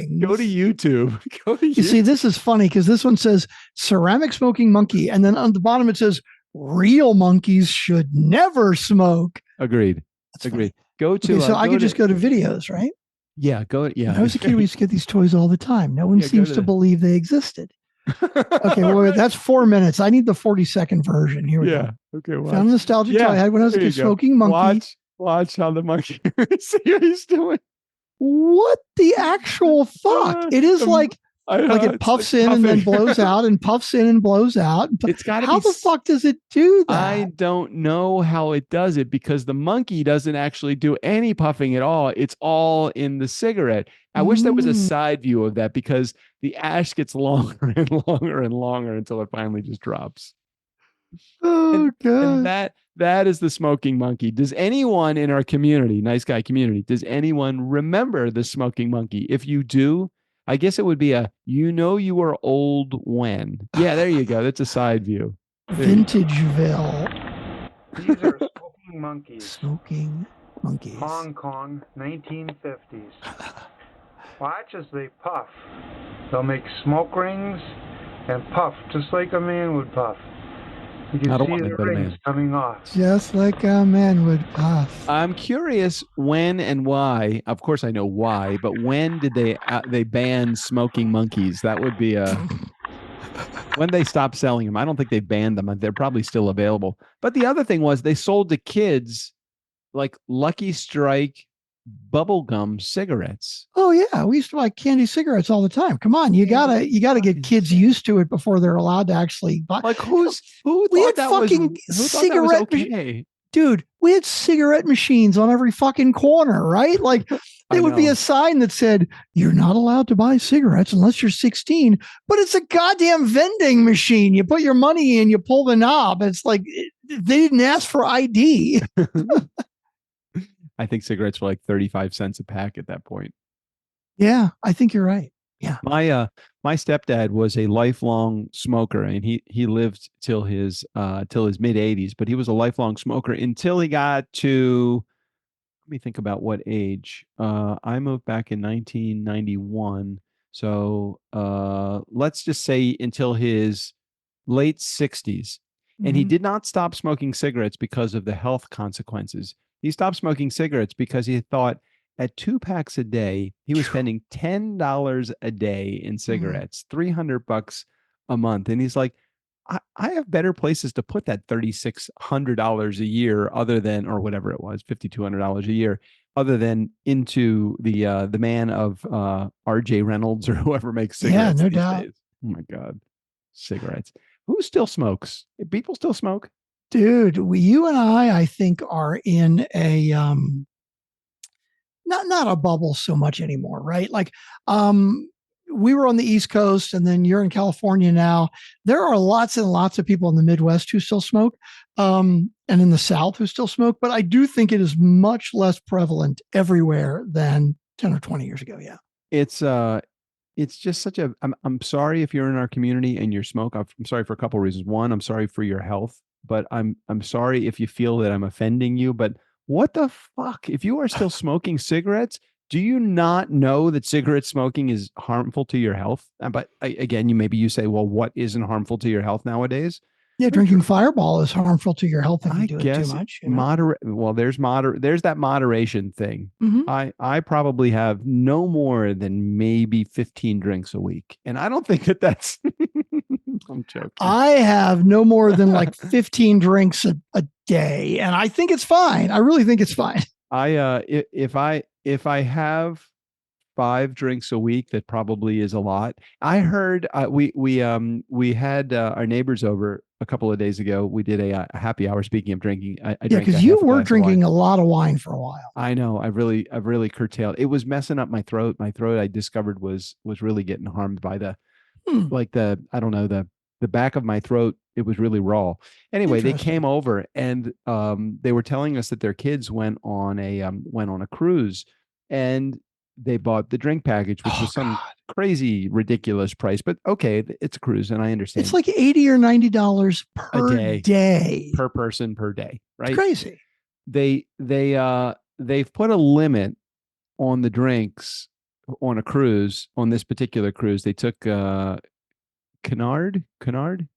YouTube. You see, this is funny because this one says ceramic smoking monkey, and then on the bottom it says real monkeys should never smoke. Agreed. That's agreed. Funny. Go to. So I could just go to videos, right? Yeah. Yeah. When I was a kid, we used to get these toys all the time. No one seems to believe they existed. Okay, well, that's 4 minutes. I need the 40-second version. Here we go. Okay. Watch. Found a nostalgic toy I had when I was a kid, smoking monkey. Watch how the monkey. See what he's doing. What the actual fuck? It is like Like it puffs in and then blows out and puffs in and blows out. It's got to be. How the fuck does it do that? I don't know how it does it because the monkey doesn't actually do any puffing at all. It's all in the cigarette. I wish there was a side view of that because the ash gets longer and longer and longer until it finally just drops. Oh, God. And that is the smoking monkey. Does anyone in our community, nice guy community, does anyone remember the smoking monkey? If you do, I guess it would be you were old when. Yeah, there you go. That's a side view. Vintageville. These are smoking monkeys. Smoking monkeys. Hong Kong, 1950s. Watch as they puff. They'll make smoke rings and puff just like a man would puff. You can see the rings coming off. Just like a man would puff. I'm curious when and why. Of course, I know why, but when did they ban smoking monkeys? That would be when they stopped selling them. I don't think they banned them. They're probably still available. But the other thing was they sold to kids like Lucky Strike bubblegum cigarettes. Oh yeah, we used to buy candy cigarettes all the time. Come on, you gotta get kids used to it before they're allowed to actually buy. Like who thought that was okay? Dude, we had cigarette machines on every fucking corner, right? Like there would be a sign that said, "You're not allowed to buy cigarettes unless you're 16." But it's a goddamn vending machine. You put your money in, you pull the knob. It's like they didn't ask for ID. I think cigarettes were like 35 cents a pack at that point. Yeah, I think you're right. Yeah. My stepdad was a lifelong smoker and he lived till his mid 80s, but he was a lifelong smoker until he got to, let me think about what age. I moved back in 1991. So let's just say until his late 60s. And he did not stop smoking cigarettes because of the health consequences. He stopped smoking cigarettes because he thought at 2 packs a day, he was spending $10 a day in cigarettes, $300 a month. And he's like, I have better places to put that $3,600 a year other than, or whatever it was, $5,200 a year, other than into the man of R.J. Reynolds or whoever makes cigarettes. Yeah, no doubt. Days. Oh my God. Cigarettes. Who still smokes? People still smoke? Dude, you and I think, are in a not a bubble so much anymore, right? Like we were on the East Coast and then you're in California now. There are lots and lots of people in the Midwest who still smoke, and in the South who still smoke, but I do think it is much less prevalent everywhere than 10 or 20 years ago. Yeah. It's just such a, I'm sorry if you're in our community and you're smoke. I'm sorry for a couple of reasons. One, I'm sorry for your health, but I'm sorry if you feel that I'm offending you, but what the fuck? If you are still smoking cigarettes, do you not know that cigarette smoking is harmful to your health? But again, you say, well, what isn't harmful to your health nowadays? Yeah, drinking Fireball is harmful to your health if you do it too much. You know? Well, there's that moderation thing. I probably have no more than maybe 15 drinks a week, and I don't think that's. I'm joking. I have no more than like 15 drinks a day, and I think it's fine. I really think it's fine. If I have 5 drinks a week, that probably is a lot. I heard we had our neighbors over a couple of days ago. We did a happy hour. Speaking of drinking, I drank because you were drinking a lot of wine for a while. I know. I've really curtailed. It was messing up my throat. My throat, I discovered, was really getting harmed by the I don't know, the back of my throat. It was really raw. Anyway, they came over and they were telling us that their kids went on a cruise, and they bought the drink package, which was some crazy, ridiculous price. But okay, it's a cruise, and I understand. It's like $80 or $90 per day per person per day, right? It's crazy. They've put a limit on the drinks on a cruise. On this particular cruise, they took Cunard. Is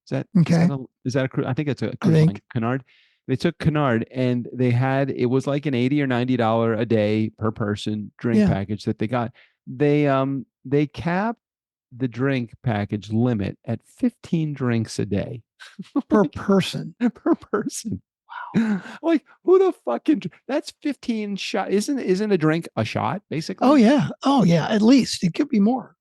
that okay? Is that a cruise? I think it's a cruise line. Cunard. They took Cunard, and it was like an $80 or $90 a day per person drink package that they got. They capped the drink package limit at 15 drinks a day per person. Per person. Wow. Like, who the fuck that's 15 shot. Isn't a drink a shot, basically? Oh yeah. At least it could be more.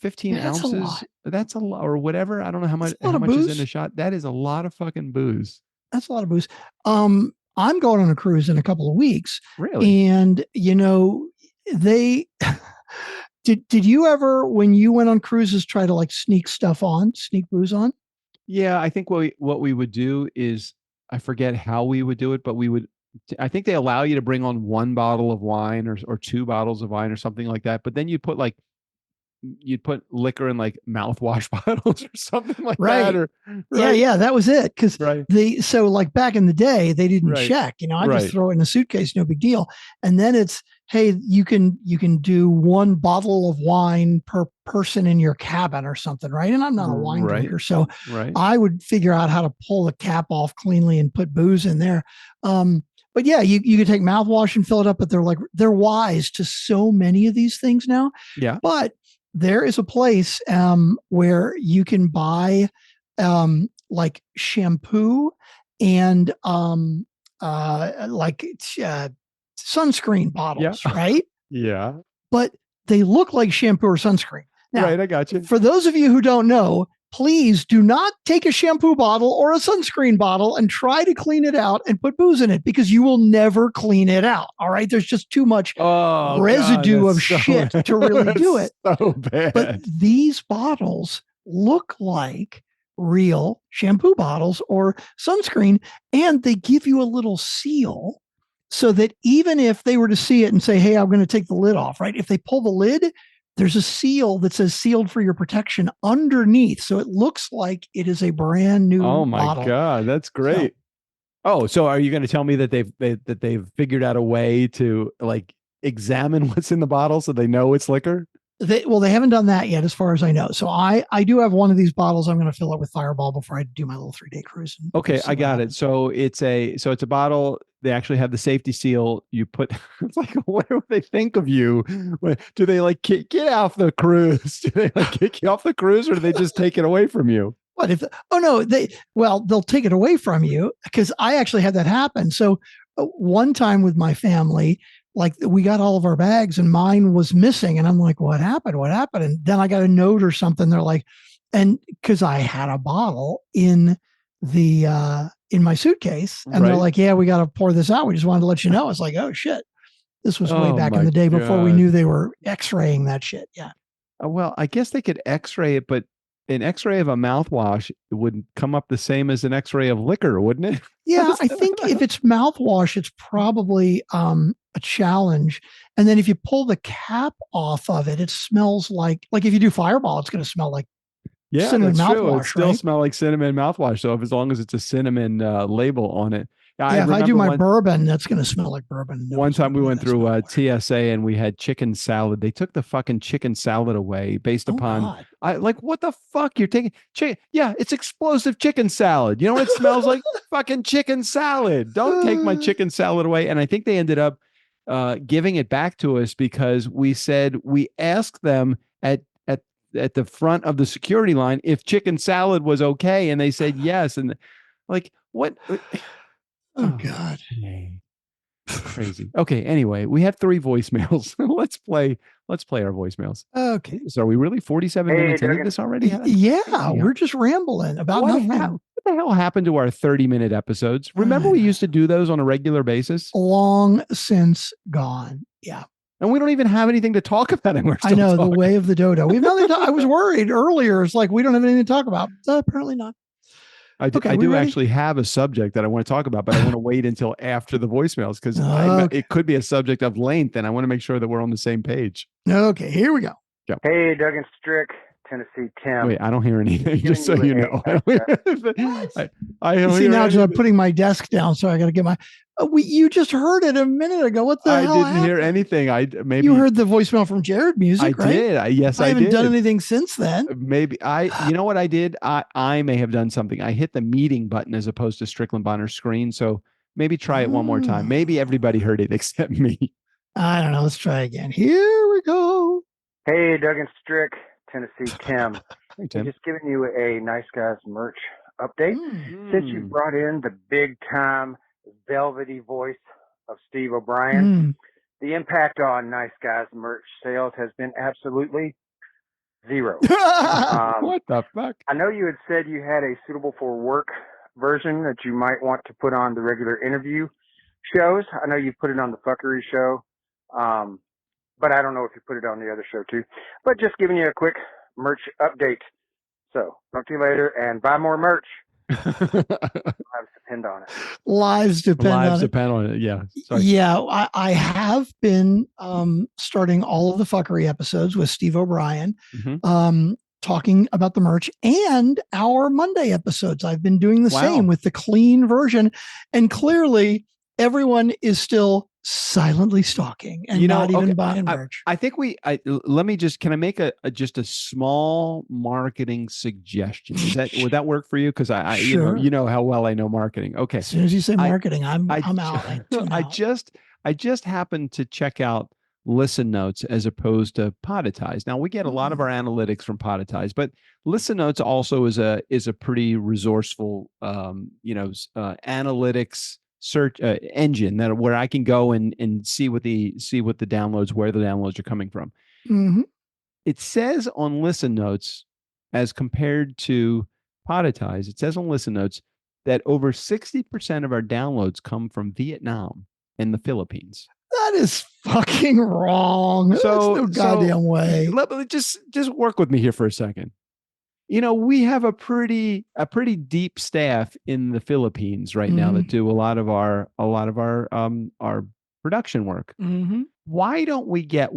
15 That's a ounces. lot. That's a lot, or whatever. I don't know how much That's a lot of is in booze. a shot. That is a lot of fucking booze. That's a lot of booze. I'm going on a cruise in a couple of weeks. Really? And they did you ever, when you went on cruises, try to like sneak booze on? Yeah, I think what we would do is, I forget how we would do it, but I think they allow you to bring on 1 bottle of wine or 2 bottles of wine or something like that. But then you'd put liquor in like mouthwash bottles or something like that. Or Yeah, that was it. Because right, so like back in the day, they didn't right, check. I just right. throw it in a suitcase, no big deal. And then it's, hey, you can do 1 bottle of wine per person in your cabin or something, right? And I'm not a wine Right, drinker, so right. I would figure out how to pull the cap off cleanly and put booze in there. But yeah, you could take mouthwash and fill it up. But they're wise to so many of these things now. Yeah. But there is a place where you can buy like shampoo and sunscreen bottles, right? Yeah. But they look like shampoo or sunscreen. Now, right, I got you. For those of you who don't know, please do not take a shampoo bottle or a sunscreen bottle and try to clean it out and put booze in it, because you will never clean it out. All right. There's just too much residue of shit to really do it. So bad. But these bottles look like real shampoo bottles or sunscreen, and they give you a little seal so that even if they were to see it and say, hey, I'm going to take the lid off, right? If they pull the lid, there's a seal that says sealed for your protection underneath. So it looks like it is a brand new Oh my bottle. God, that's great. So are you going to tell me that they've figured out a way to like examine what's in the bottle so they know it's liquor? They haven't done that yet, as far as I know. So I do have one of these bottles. I'm going to fill it with Fireball before I do my little 3-day cruise. Okay, I got it. So it's a bottle. They actually have the safety seal. You put, it's like, what do they think of you? Do they like get off the cruise? Do they like kick you off the cruise, or do they just take it away from you? What if? Oh no, they'll take it away from you, because I actually had that happen. So one time with my family, like we got all of our bags and mine was missing, and I'm like, what happened? And then I got a note or something. They're like, and because I had a bottle in my suitcase, and they're like, yeah, we got to pour this out. We just wanted to let you know. It's like, oh shit, this was way back in the day before we knew they were X-raying that shit. Yeah. Well, I guess they could X-ray it, but an X-ray of a mouthwash would come up the same as an X-ray of liquor, wouldn't it? Yeah, I think if it's mouthwash, it's probably a challenge. And then if you pull the cap off of it, it smells like if you do Fireball, it's going to smell like cinnamon that's mouthwash. True. It still right? smell like cinnamon mouthwash. So as long as it's a cinnamon label on it. Yeah, if I do my bourbon, that's going to smell like bourbon. One time we went through TSA and we had chicken salad. They took the fucking chicken salad away based upon, what the fuck? You're taking chicken? Yeah, it's explosive chicken salad. You know what it smells like? Fucking chicken salad. Don't take my chicken salad away. And I think they ended up giving it back to us because we asked them at the front of the security line if chicken salad was okay, and they said yes. And like, what? Oh God. Crazy. Okay. Anyway, we have 3 voicemails. Let's play our voicemails. Okay. So are we really 47 minutes into this already? Yeah, we're just rambling about nothing. What the hell happened to our 30-minute episodes? Remember we used to do those on a regular basis? Long since gone. Yeah. And we don't even have anything to talk about. And I know, the way of the dodo. We've nothing. I was worried earlier. It's like we don't have anything to talk about. Apparently not. I do actually have a subject that I want to talk about, but I want to wait until after the voicemails because it could be a subject of length, and I want to make sure that we're on the same page. Okay, here we go. Hey, Doug and Strick, Tennessee Tim. Wait, I don't hear anything, just so you know. I see, now I'm putting my desk down, so I got to get my... you just heard it a minute ago. What the hell I didn't hear anything. You heard the voicemail from Jared Music, right? Did. I haven't done anything since then. Maybe you know what I did? I may have done something. I hit the meeting button as opposed to Strickland Bonner's screen. So maybe try it one more time. Maybe everybody heard it except me. I don't know. Let's try again. Here we go. Hey, Doug and Strick, Tennessee Tim. Hey, Tim. I'm just giving you a Nice Guys merch update. Since you brought in the big time velvety voice of Steve O'Brien, the impact on Nice Guys merch sales has been absolutely Zero. What the fuck? I know you had said you had a suitable for work version that you might want to put on the regular interview shows. I know you put it on the fuckery show, but I don't know if you put it on the other show too. But just giving you a quick merch update. So talk to you later and buy more merch. Lives depend on it. Lives depend on it. Yeah. Sorry. Yeah. I have been starting all of the fuckery episodes with Steve O'Brien, talking about the merch, and our Monday episodes. I've been doing the same with the clean version. And clearly everyone is still silently stalking and not even buying merch. I think let me just, can I make just a small marketing suggestion? Would that work for you? Cause sure. you know how well I know marketing. Okay. As soon as you say marketing, I'm out. I just happened to check out Listen Notes as opposed to Podetize. Now we get a lot of our analytics from Podetize, but Listen Notes also is a pretty resourceful, analytics search engine where I can go and see what the downloads, where the downloads are coming from. It says on Listen Notes, as compared to Podetize, it says on Listen Notes that over 60% of our downloads come from Vietnam and the Philippines. That is fucking wrong. So no goddamn way. Just work with me here for a second. We have a pretty deep staff in the Philippines right now that do a lot of our production work. Why don't we get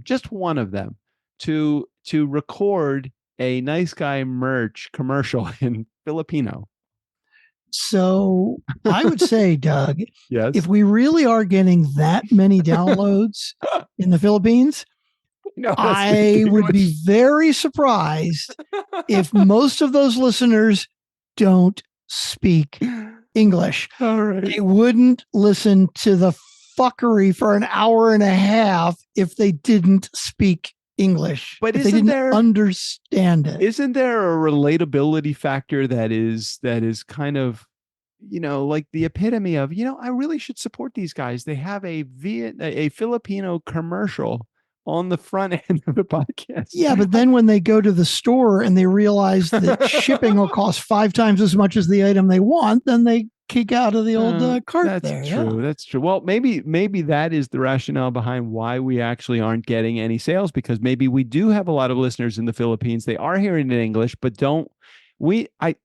just one of them, to record a Nice Guy merch commercial in Filipino? So I would say, Doug, yes, if we really are getting that many downloads in the Philippines, I would be very surprised if most of those listeners don't speak English. All right. They wouldn't listen to the fuckery for an hour and a half if they didn't speak English. But if they didn't understand it. Isn't there a relatability factor that is kind of, like the epitome of, I really should support these guys. They have a Filipino commercial on the front end of the podcast. Yeah, but then when they go to the store and they realize that shipping will cost 5 times as much as the item they want, then they kick out of the old cart. That's true. Yeah. That's true. Well, maybe that is the rationale behind why we actually aren't getting any sales, because maybe we do have a lot of listeners in the Philippines. They are hearing it in English, but you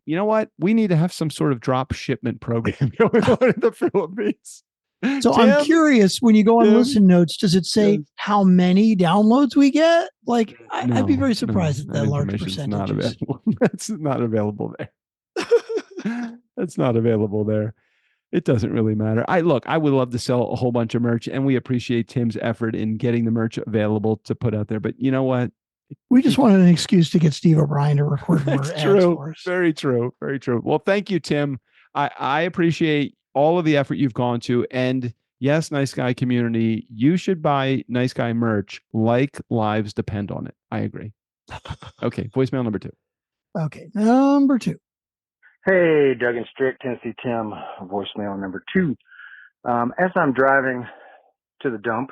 know what? We need to have some sort of drop shipment program going on in the Philippines. So Tim, I'm curious, when you go on Listen Notes, does it say how many downloads we get? Like, I'd be very surprised at that large percentage. Not available. That's not available there. That's not available there. It doesn't really matter. I would love to sell a whole bunch of merch, and we appreciate Tim's effort in getting the merch available to put out there. But you know what? We just wanted an excuse to get Steve O'Brien to record more ads for us. Very true. Very true. Well, thank you, Tim. I appreciate all of the effort you've gone to. And yes, Nice Guy community, you should buy Nice Guy merch, like lives depend on it. I agree. Okay, voicemail number 2. Okay, number 2. Hey, Doug and Strick, Tennessee Tim, voicemail number 2. As I'm driving to the dump,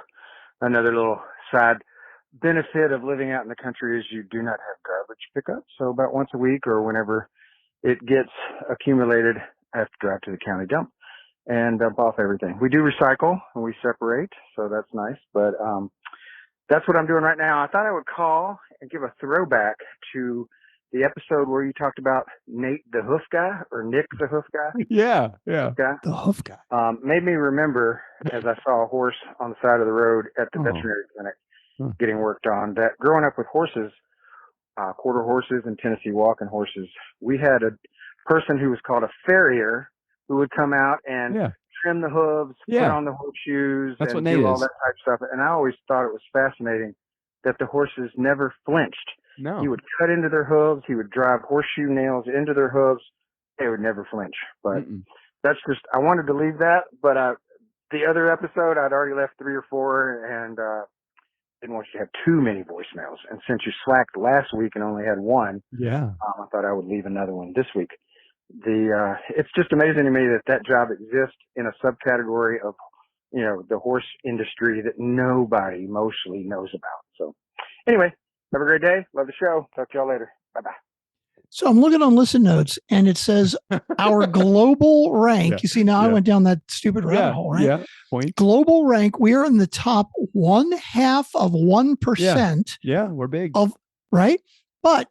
another little side benefit of living out in the country is you do not have garbage pickup. So about once a week or whenever it gets accumulated, I have to drive to the county dump and dump off everything. We do recycle and we separate, so that's nice. But that's what I'm doing right now. I thought I would call and give a throwback to the episode where you talked about Nate the Hoof Guy, or Nick the Hoof Guy. Yeah. The Hoof Guy. Made me remember as I saw a horse on the side of the road at the veterinary clinic getting worked on, that growing up with horses, quarter horses and Tennessee walking horses, we had a person who was called a farrier who would come out and trim the hooves, put on the horseshoes, and do all that type of stuff. And I always thought it was fascinating that the horses never flinched. No. He would cut into their hooves. He would drive horseshoe nails into their hooves. They would never flinch. But that's just, I wanted to leave that. But the other episode, I'd already left 3 or 4 and didn't want you to have too many voicemails. And since you slacked last week and only had 1, I thought I would leave another one this week. It's just amazing to me that job exists in a subcategory of, the horse industry that nobody mostly knows about. So anyway, Have a great day. Love the show. Talk to y'all later. Bye-bye. So I'm looking on listen notes and it says our global rank. Yeah. You see, now I went down that stupid rabbit hole, right? Yeah. Point. Global rank. We are in the top 0.5%. Yeah, we're big. Right. But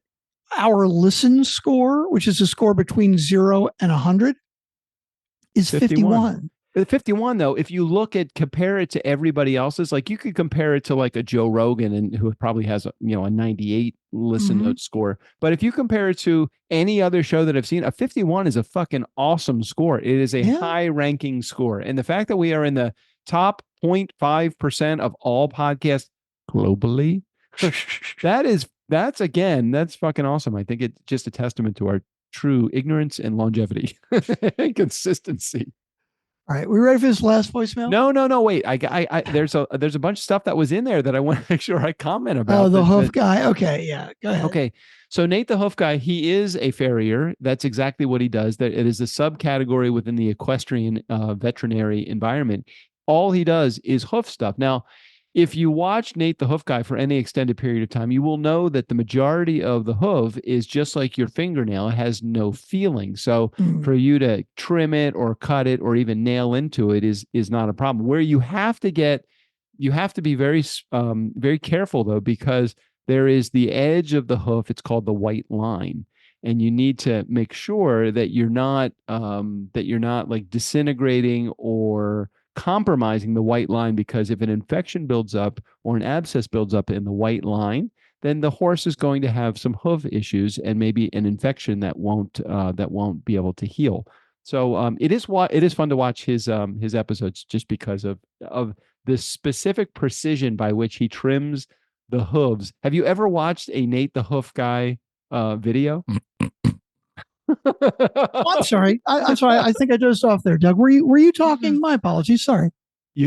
our listen score, which is a score between 0 and 100, is 51. 51, though, if you compare it to everybody else's, like you could compare it to like a Joe Rogan and who probably has a 98 listen note score. But if you compare it to any other show that I've seen, a 51 is a fucking awesome score. It is a high ranking score. And the fact that we are in the top 0.5% of all podcasts globally, that's fucking awesome. I think it's just a testament to our true ignorance and longevity and consistency. All right, we ready for this last voicemail? No. Wait, there's a bunch of stuff that was in there that I want to make sure I comment about. Oh, the Hoof guy. Okay, yeah, go ahead. Okay, so Nate the Hoof guy, he is a farrier. That's exactly what he does. That it is a subcategory within the equestrian veterinary environment. All he does is hoof stuff. Now, if you watch Nate the Hoof guy for any extended period of time, you will know that the majority of the hoof is just like your fingernail. It has no feeling. So for you to trim it or cut it or even nail into it is not a problem. Where you have to be very, very careful though, because there is the edge of the hoof. It's called the white line. And you need to make sure that you're not like disintegrating or compromising the white line, because if an infection builds up or an abscess builds up in the white line, then the horse is going to have some hoof issues and maybe an infection that won't be able to heal. So it is fun to watch his episodes just because of the specific precision by which he trims the hooves. Have you ever watched a Nate the Hoof guy video? Oh, I'm sorry. I'm sorry. I think I dozed off there, Doug. Were you talking? My apologies. Sorry.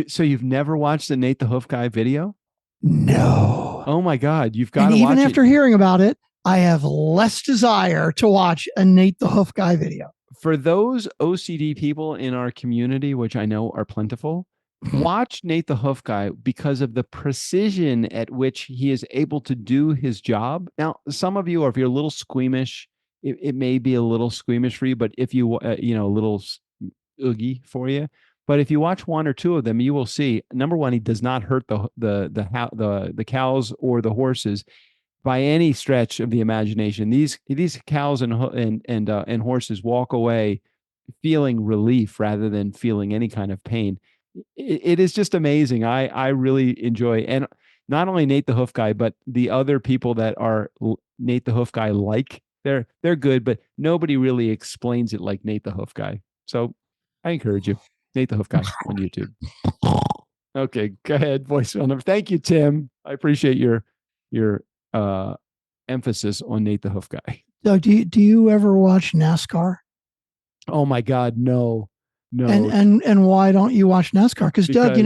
So you've never watched the Nate the Hoof guy video? No. Oh my God, you've got to watch it. Even after hearing about it, I have less desire to watch a Nate the Hoof guy video. For those OCD people in our community, which I know are plentiful, watch Nate the Hoof guy because of the precision at which he is able to do his job. Now, some of you, or if you're a little squeamish, it may be a little squeamish for you, but if you, a little oogie for you. But if you watch one or two of them, you will see, number one, he does not hurt the cows or the horses by any stretch of the imagination. These cows and horses walk away feeling relief rather than feeling any kind of pain. It is just amazing. I really enjoy, and not only Nate the Hoof guy, but the other people that are Nate the Hoof guy like. They're good, but nobody really explains it like Nate the Hoof guy. So I encourage you, Nate the Hoof guy on YouTube. Okay, go ahead, voicemail number. Thank you, Tim. I appreciate your emphasis on Nate the Hoof guy. Doug, do you ever watch NASCAR? Oh my God, no. And why don't you watch NASCAR? Because Doug,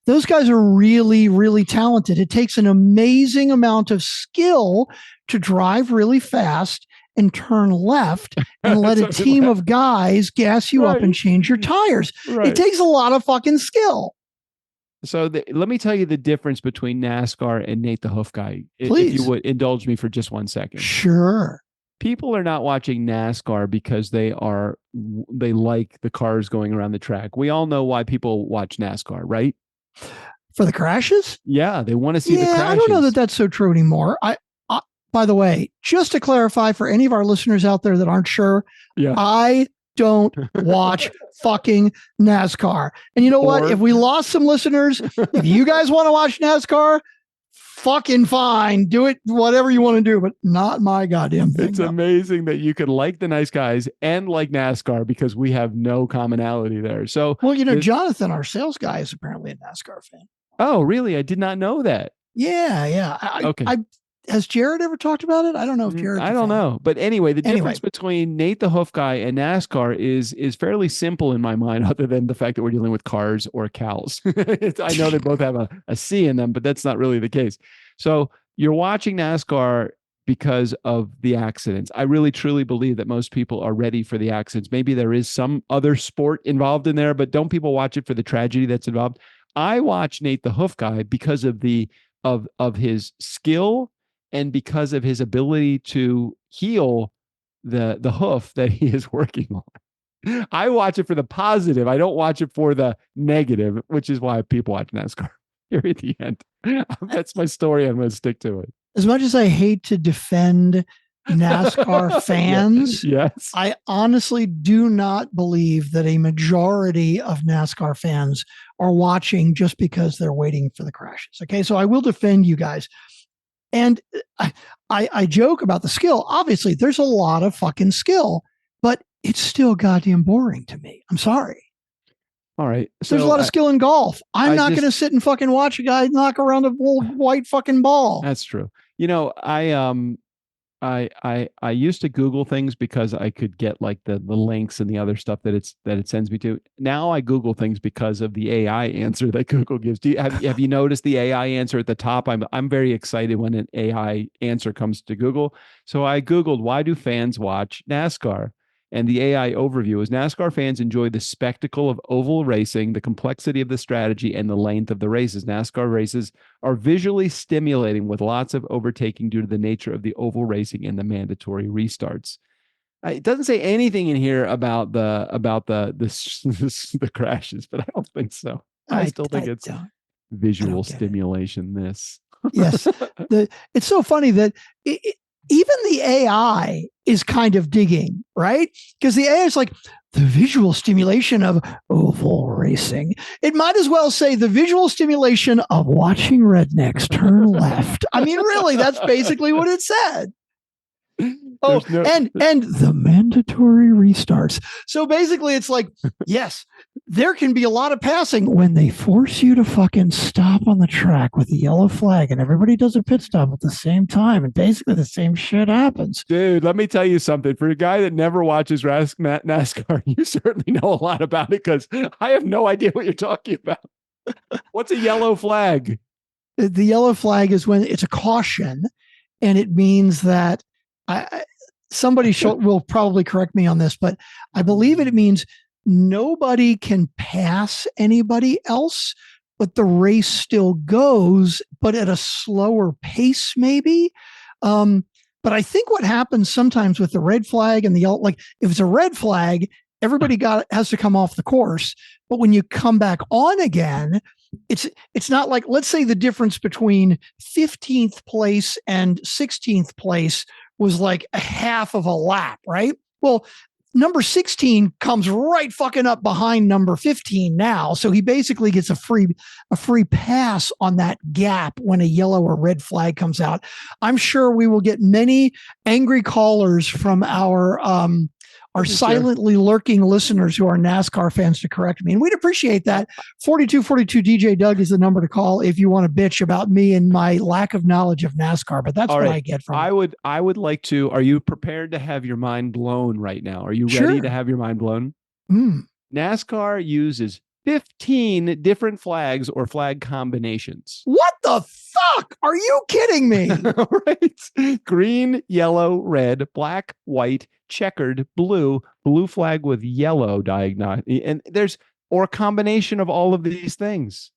those guys are really, really talented. It takes an amazing amount of skill to drive really fast and turn left and let a team of guys gas you up and change your tires. Right. It takes a lot of fucking skill. So let me tell you the difference between NASCAR and Nate the Hoof guy. Please. If you would indulge me for just 1 second. Sure. People are not watching NASCAR because they like the cars going around the track. We all know why people watch NASCAR, right? For the crashes? Yeah, they want to see the crashes. I don't know that that's so true anymore. By the way, just to clarify for any of our listeners out there that aren't sure, I don't watch fucking NASCAR. And you know what? If we lost some listeners, if you guys want to watch NASCAR, fucking fine. Do it, whatever you want to do, but not my goddamn thing. It's amazing that you could like the nice guys and like NASCAR because we have no commonality there. So, well, Jonathan, our sales guy, is apparently a NASCAR fan. Oh, really? I did not know that. Yeah. Okay. Has Jared ever talked about it? I don't know if Jared. I don't know. But anyway, the difference between Nate the Hoof guy and NASCAR is fairly simple in my mind, other than the fact that we're dealing with cars or cows. I know they both have a C in them, but that's not really the case. So you're watching NASCAR because of the accidents. I really, truly believe that most people are ready for the accidents. Maybe there is some other sport involved in there, but don't people watch it for the tragedy that's involved? I watch Nate the Hoof guy because of of his skill and because of his ability to heal the hoof that he is working on. I watch it for the positive. I don't watch it for the negative, which is why people watch NASCAR. Here at the end. That's my story. I'm going to stick to it. As much as I hate to defend NASCAR fans, yes, I honestly do not believe that a majority of NASCAR fans are watching just because they're waiting for the crashes. Okay, so I will defend you guys. And I joke about the skill. Obviously, there's a lot of fucking skill, but it's still goddamn boring to me. I'm sorry. All right. There's a lot of skill in golf. I'm not going to sit and fucking watch a guy knock around a old white fucking ball. That's true. You know, I used to Google things because I could get like the links and the other stuff that it sends me to. Now I Google things because of the AI answer that Google gives. Have you noticed the AI answer at the top? I'm very excited when an AI answer comes to Google. So I Googled, why do fans watch NASCAR? And the AI overview is NASCAR fans enjoy the spectacle of oval racing, the complexity of the strategy, and the length of the races. NASCAR races are visually stimulating with lots of overtaking due to the nature of the oval racing and the mandatory restarts. It doesn't say anything in here about the crashes, but I don't think so. I still think it's visual stimulation. Yes, it's so funny that even the AI is kind of digging, right? Because the AI is like, the visual stimulation of oval racing. It might as well say the visual stimulation of watching rednecks turn left. I mean, really, that's basically what it said. Oh, and the mandatory restarts. So basically, it's like, yes, there can be a lot of passing when they force you to fucking stop on the track with the yellow flag and everybody does a pit stop at the same time. And basically the same shit happens. Dude, let me tell you something. For a guy that never watches NASCAR, you certainly know a lot about it because I have no idea what you're talking about. What's a yellow flag? The yellow flag is when it's a caution, and it means that somebody will probably correct me on this, but I believe it means nobody can pass anybody else, but the race still goes, but at a slower pace, maybe. But I think what happens sometimes with the red flag and the yellow, like if it's a red flag, everybody has to come off the course. But when you come back on again, it's not like, let's say the difference between 15th place and 16th place was like a half of a lap, right? Well, number 16 comes right fucking up behind number 15 now. So he basically gets a free pass on that gap when a yellow or red flag comes out. I'm sure we will get many angry callers from our silently lurking listeners who are NASCAR fans to correct me. And we'd appreciate that. 4242 DJ Doug is the number to call if you want to bitch about me and my lack of knowledge of NASCAR. But that's what I get from it. I would like to, are you prepared to have your mind blown right now? Are you ready to have your mind blown? NASCAR uses 15 different flags or flag combinations. What the fuck? Are you kidding me? Right. Green, yellow, red, black, white, checkered, blue flag with yellow diagonal. And or a combination of all of these things.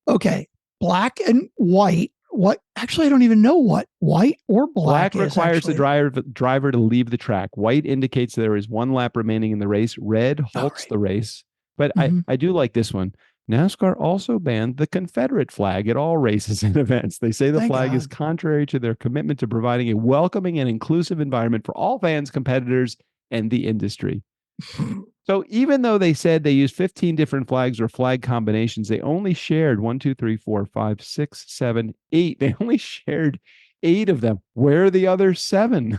Okay. Black and white. What? Actually, I don't even know what white or black is. Black requires the driver to leave the track. White indicates there is one lap remaining in the race. Red halts the race. But I do like this one. NASCAR also banned the Confederate flag at all races and events. They say the flag is contrary to their commitment to providing a welcoming and inclusive environment for all fans, competitors, and the industry. So even though they said they used 15 different flags or flag combinations, they only shared 1, 2, 3, 4, 5, 6, 7, 8. They only shared 8 of them. Where are the other 7?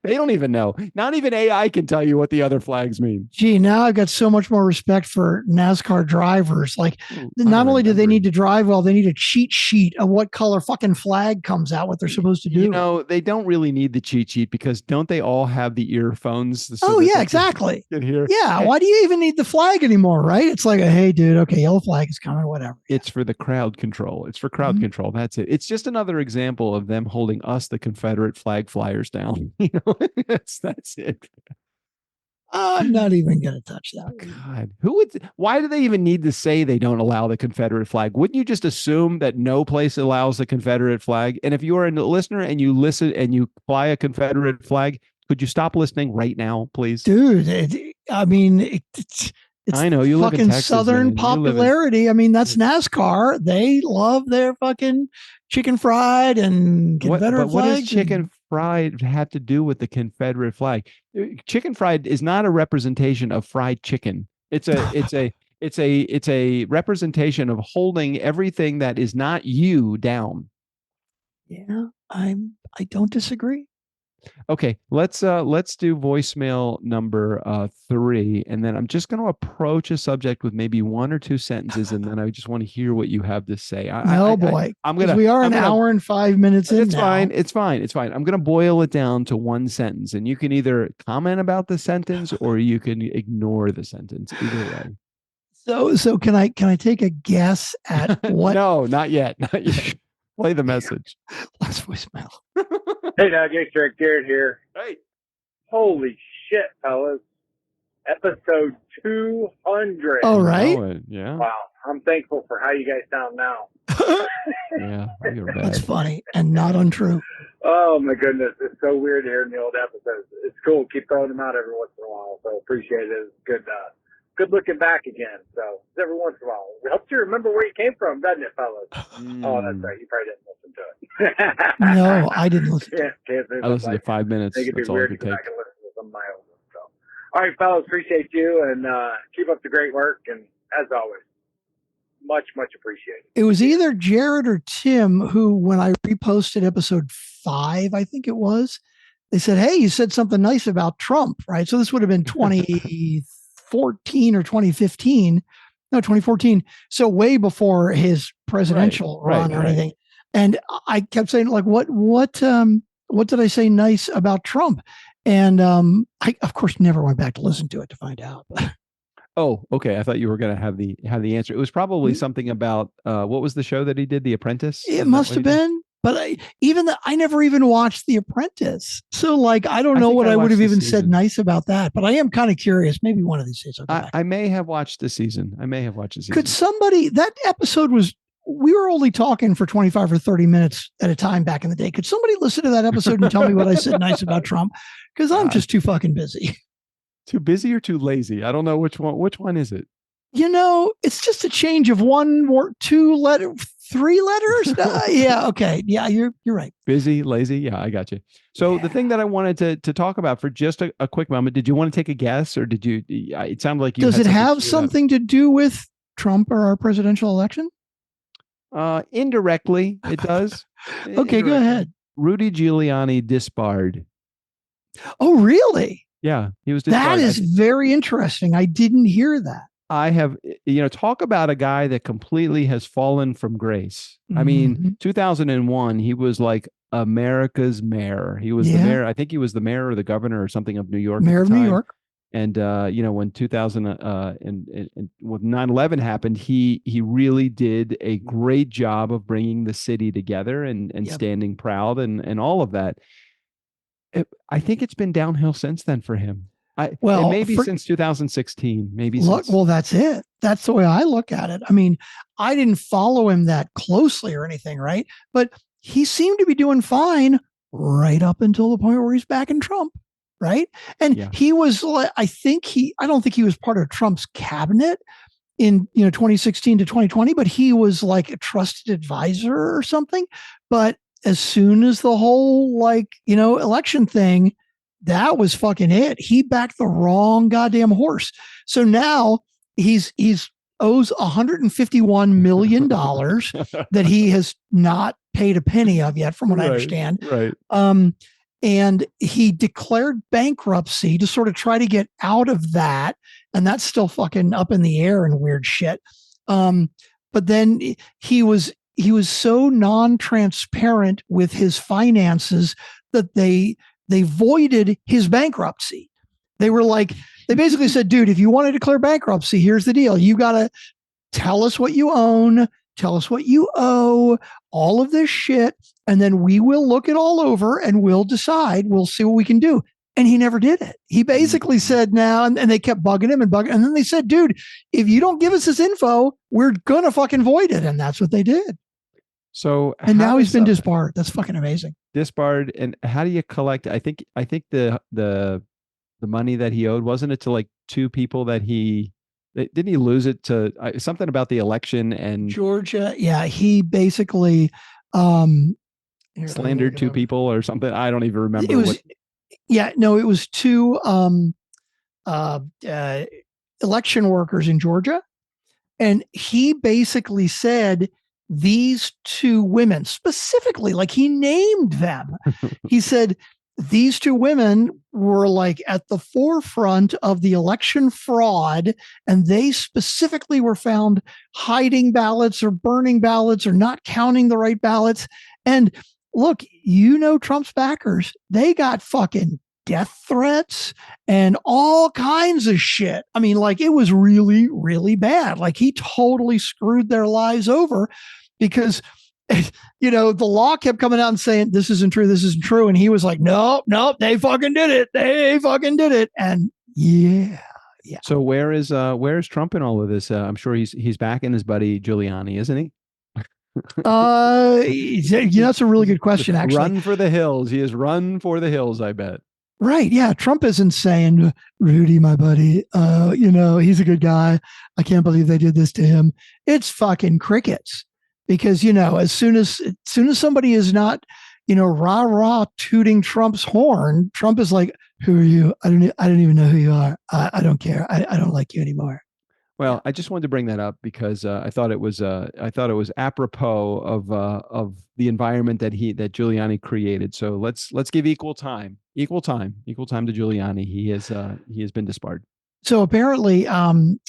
They don't even know. Not even AI can tell you what the other flags mean. Gee, now I've got so much more respect for NASCAR drivers. Like, not only do they need to drive well, they need a cheat sheet of what color fucking flag comes out, what they're supposed to do. You know, they don't really need the cheat sheet because don't they all have the earphones? So yeah, exactly. Can hear? Yeah, why do you even need the flag anymore, right? It's like, hey, dude, okay, yellow flag is coming, whatever. It's for the crowd control. It's for crowd control. That's it. It's just another example of them holding us, the Confederate flag flyers, down. You know, that's it. I'm not even going to touch that. God, why do they even need to say they don't allow the Confederate flag? Wouldn't you just assume that no place allows the Confederate flag? And if you are a listener and you listen and you fly a Confederate flag, could you stop listening right now, please? Dude, it's I know you live in fucking Texas, Southern man. popularity. I mean, that's NASCAR. They love their fucking chicken fried and Confederate what does flags. chicken fried have to do with the Confederate flag? Chicken fried is not a representation of fried chicken. It's a representation of holding everything that is not you down. Yeah, I don't disagree. Okay, let's do voicemail number 3, and then I'm just going to approach a subject with maybe 1 or 2 sentences, and then I just want to hear what you have to say. We are an hour and 5 minutes in. It's fine. I'm going to boil it down to 1 sentence, and you can either comment about the sentence or you can ignore the sentence. Either way. So can I take a guess at what? No, not yet. Not yet. Play the message. Last voicemail. Hey, Doug. Hey, Strick. Garrett here. Hey. Holy shit, fellas. Episode 200. All right. Yeah. Wow. I'm thankful for how you guys sound now. Yeah, you're bad. That's funny and not untrue. Oh, my goodness. It's so weird hearing the old episodes. It's cool. Keep throwing them out every once in a while. So appreciate it. It's good looking back again. So every once in a while. It helps you remember where you came from, doesn't it, fellas? Oh, that's right. You probably didn't listen to it. No, I didn't listen. I listened to 5 minutes. I think it'd be That's all I weird could to go take. back and listen to some of my old ones. So, all right, fellas, appreciate you, and keep up the great work. And as always, much appreciated. It was either Jared or Tim who, when I reposted episode 5, I think it was, they said, "Hey, you said something nice about Trump, right?" So this would have been 2014 or 2015. No, 2014. So way before his presidential run or anything. And I kept saying, like, what did I say nice about Trump? And I, of course, never went back to listen to it to find out. Oh, okay. I thought you were going to have the answer. It was probably something about what was the show that he did, The Apprentice? It must have been. But I never even watched The Apprentice. So, like, I don't know what I would have even said nice about that. But I am kind of curious. Maybe one of these days I'll go back. I may have watched the season. Could somebody, that episode was, we were only talking for 25 or 30 minutes at a time back in the day. Could somebody listen to that episode and tell me what I said nice about Trump? Because I'm just too fucking busy. Too busy or too lazy? I don't know which one. Which one is it? You know, it's just a change of 1 or 2 letters. 3 letters? Yeah. Okay. Yeah, you're right. Busy, lazy. Yeah, I got you. So the thing that I wanted to talk about for just a quick moment, did you want to take a guess or did you, it sounded like you Does it have something to do with Trump or our presidential election? Indirectly, it does. Okay, go ahead. Rudy Giuliani disbarred. Oh, really? Yeah, he was disbarred. That is very interesting. I didn't hear that. I have, talk about a guy that completely has fallen from grace. Mm-hmm. I mean, 2001, he was like America's mayor. He was the mayor. I think he was the mayor or the governor or something of New York. Mayor of New York. And, when 2000 and when 9/11 happened, he really did a great job of bringing the city together and standing proud and all of that. I think it's been downhill since then for him. Maybe since 2016, well, that's it. That's the way I look at it. I mean, I didn't follow him that closely or anything, right? But he seemed to be doing fine right up until the point where he's backing Trump, right? And he was, I don't think he was part of Trump's cabinet in 2016 to 2020, but he was like a trusted advisor or something. But as soon as the whole election thing, that was fucking it. He backed the wrong goddamn horse. So now he's owes $151 million that he has not paid a penny of yet, from what I understand. Right. And he declared bankruptcy to sort of try to get out of that. And that's still fucking up in the air and weird shit. But then he was so non-transparent with his finances that they voided his bankruptcy. They basically said, dude, if you want to declare bankruptcy, here's the deal. You got to tell us what you own, tell us what you owe, all of this shit. And then we will look it all over and we'll decide, we'll see what we can do. And he never did it. He basically said now, and they kept bugging him. And then they said, dude, if you don't give us this info, we're going to fucking void it. And that's what they did. So, and now he's been disbarred. That's fucking amazing. Disbarred. And how do you collect? I think the money that he owed, wasn't it to like two people that didn't he lose it to something about the election and Georgia? Yeah. He basically, slandered two people or something. I don't even remember. It was two election workers in Georgia. And he basically said these two women, specifically, like he named them. He said these two women were like at the forefront of the election fraud, and they specifically were found hiding ballots or burning ballots or not counting the right ballots. And look, Trump's backers, they got fucking death threats and all kinds of shit. I mean, like, it was really, really bad. Like, he totally screwed their lives over because, the law kept coming out and saying, this isn't true. And he was like, nope, they fucking did it. And yeah. So where's Trump in all of this? I'm sure he's backing his buddy Giuliani, isn't he? That's a really good question, actually. Run for the hills. He has run for the hills, I bet. Right. Yeah. Trump isn't saying, Rudy, my buddy, he's a good guy. I can't believe they did this to him. It's fucking crickets because, as soon as somebody is not, rah tooting Trump's horn, Trump is like, who are you? I don't even know who you are. I don't care. I don't like you anymore. Well, I just wanted to bring that up because I thought it was apropos of the environment that Giuliani created. So let's give equal time to Giuliani. He has been disbarred. So apparently, an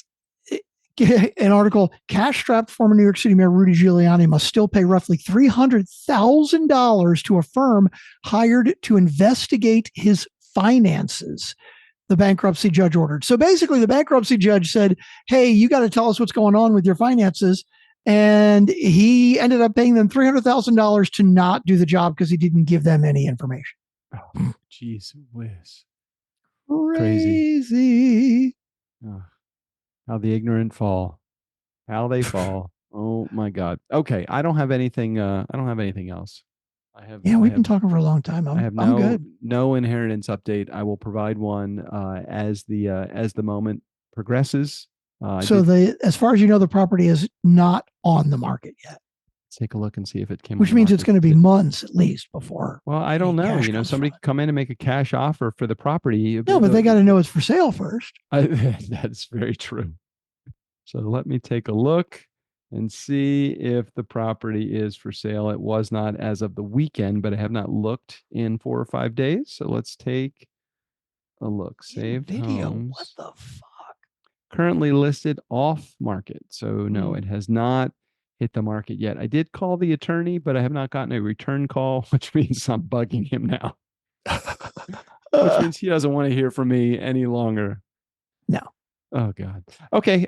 article: cash-strapped former New York City Mayor Rudy Giuliani must still pay roughly $300,000 to a firm hired to investigate his finances. The bankruptcy judge ordered. So basically, the bankruptcy judge said, hey, you got to tell us what's going on with your finances. And he ended up paying them $300,000 to not do the job because he didn't give them any information. Oh, jeez whiz. Crazy. Oh, how the ignorant fall. How they fall. Oh, my God. Okay. I don't have anything else. We've been talking for a long time. I'm good. No inheritance update. I will provide one as the moment progresses. As far as you know, the property is not on the market yet. Let's take a look and see if it came. Which means it's going to be months at least before. Well, I don't know. Somebody could come in and make a cash offer for the property. No, but they got to know it's for sale first. That's very true. So let me take a look and see if the property is for sale. It was not as of the weekend, but I have not looked in 4 or 5 days. So let's take a look. Saved video. homes. What the fuck? Currently listed off market. So no, it has not hit the market yet. I did call the attorney, but I have not gotten a return call, which means I'm bugging him now. Which means he doesn't want to hear from me any longer. No. Oh, God. Okay.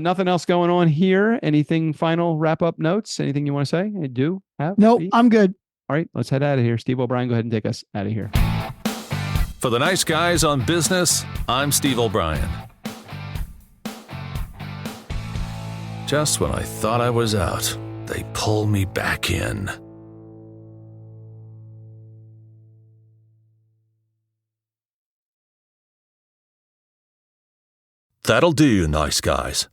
Nothing else going on here. Anything final wrap-up notes? Anything you want to say? I do have? Nope, I'm good. All right. Let's head out of here. Steve O'Brien, go ahead and take us out of here. For the nice guys on business, I'm Steve O'Brien. Just when I thought I was out, they pull me back in. That'll do, nice guys.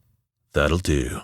That'll do.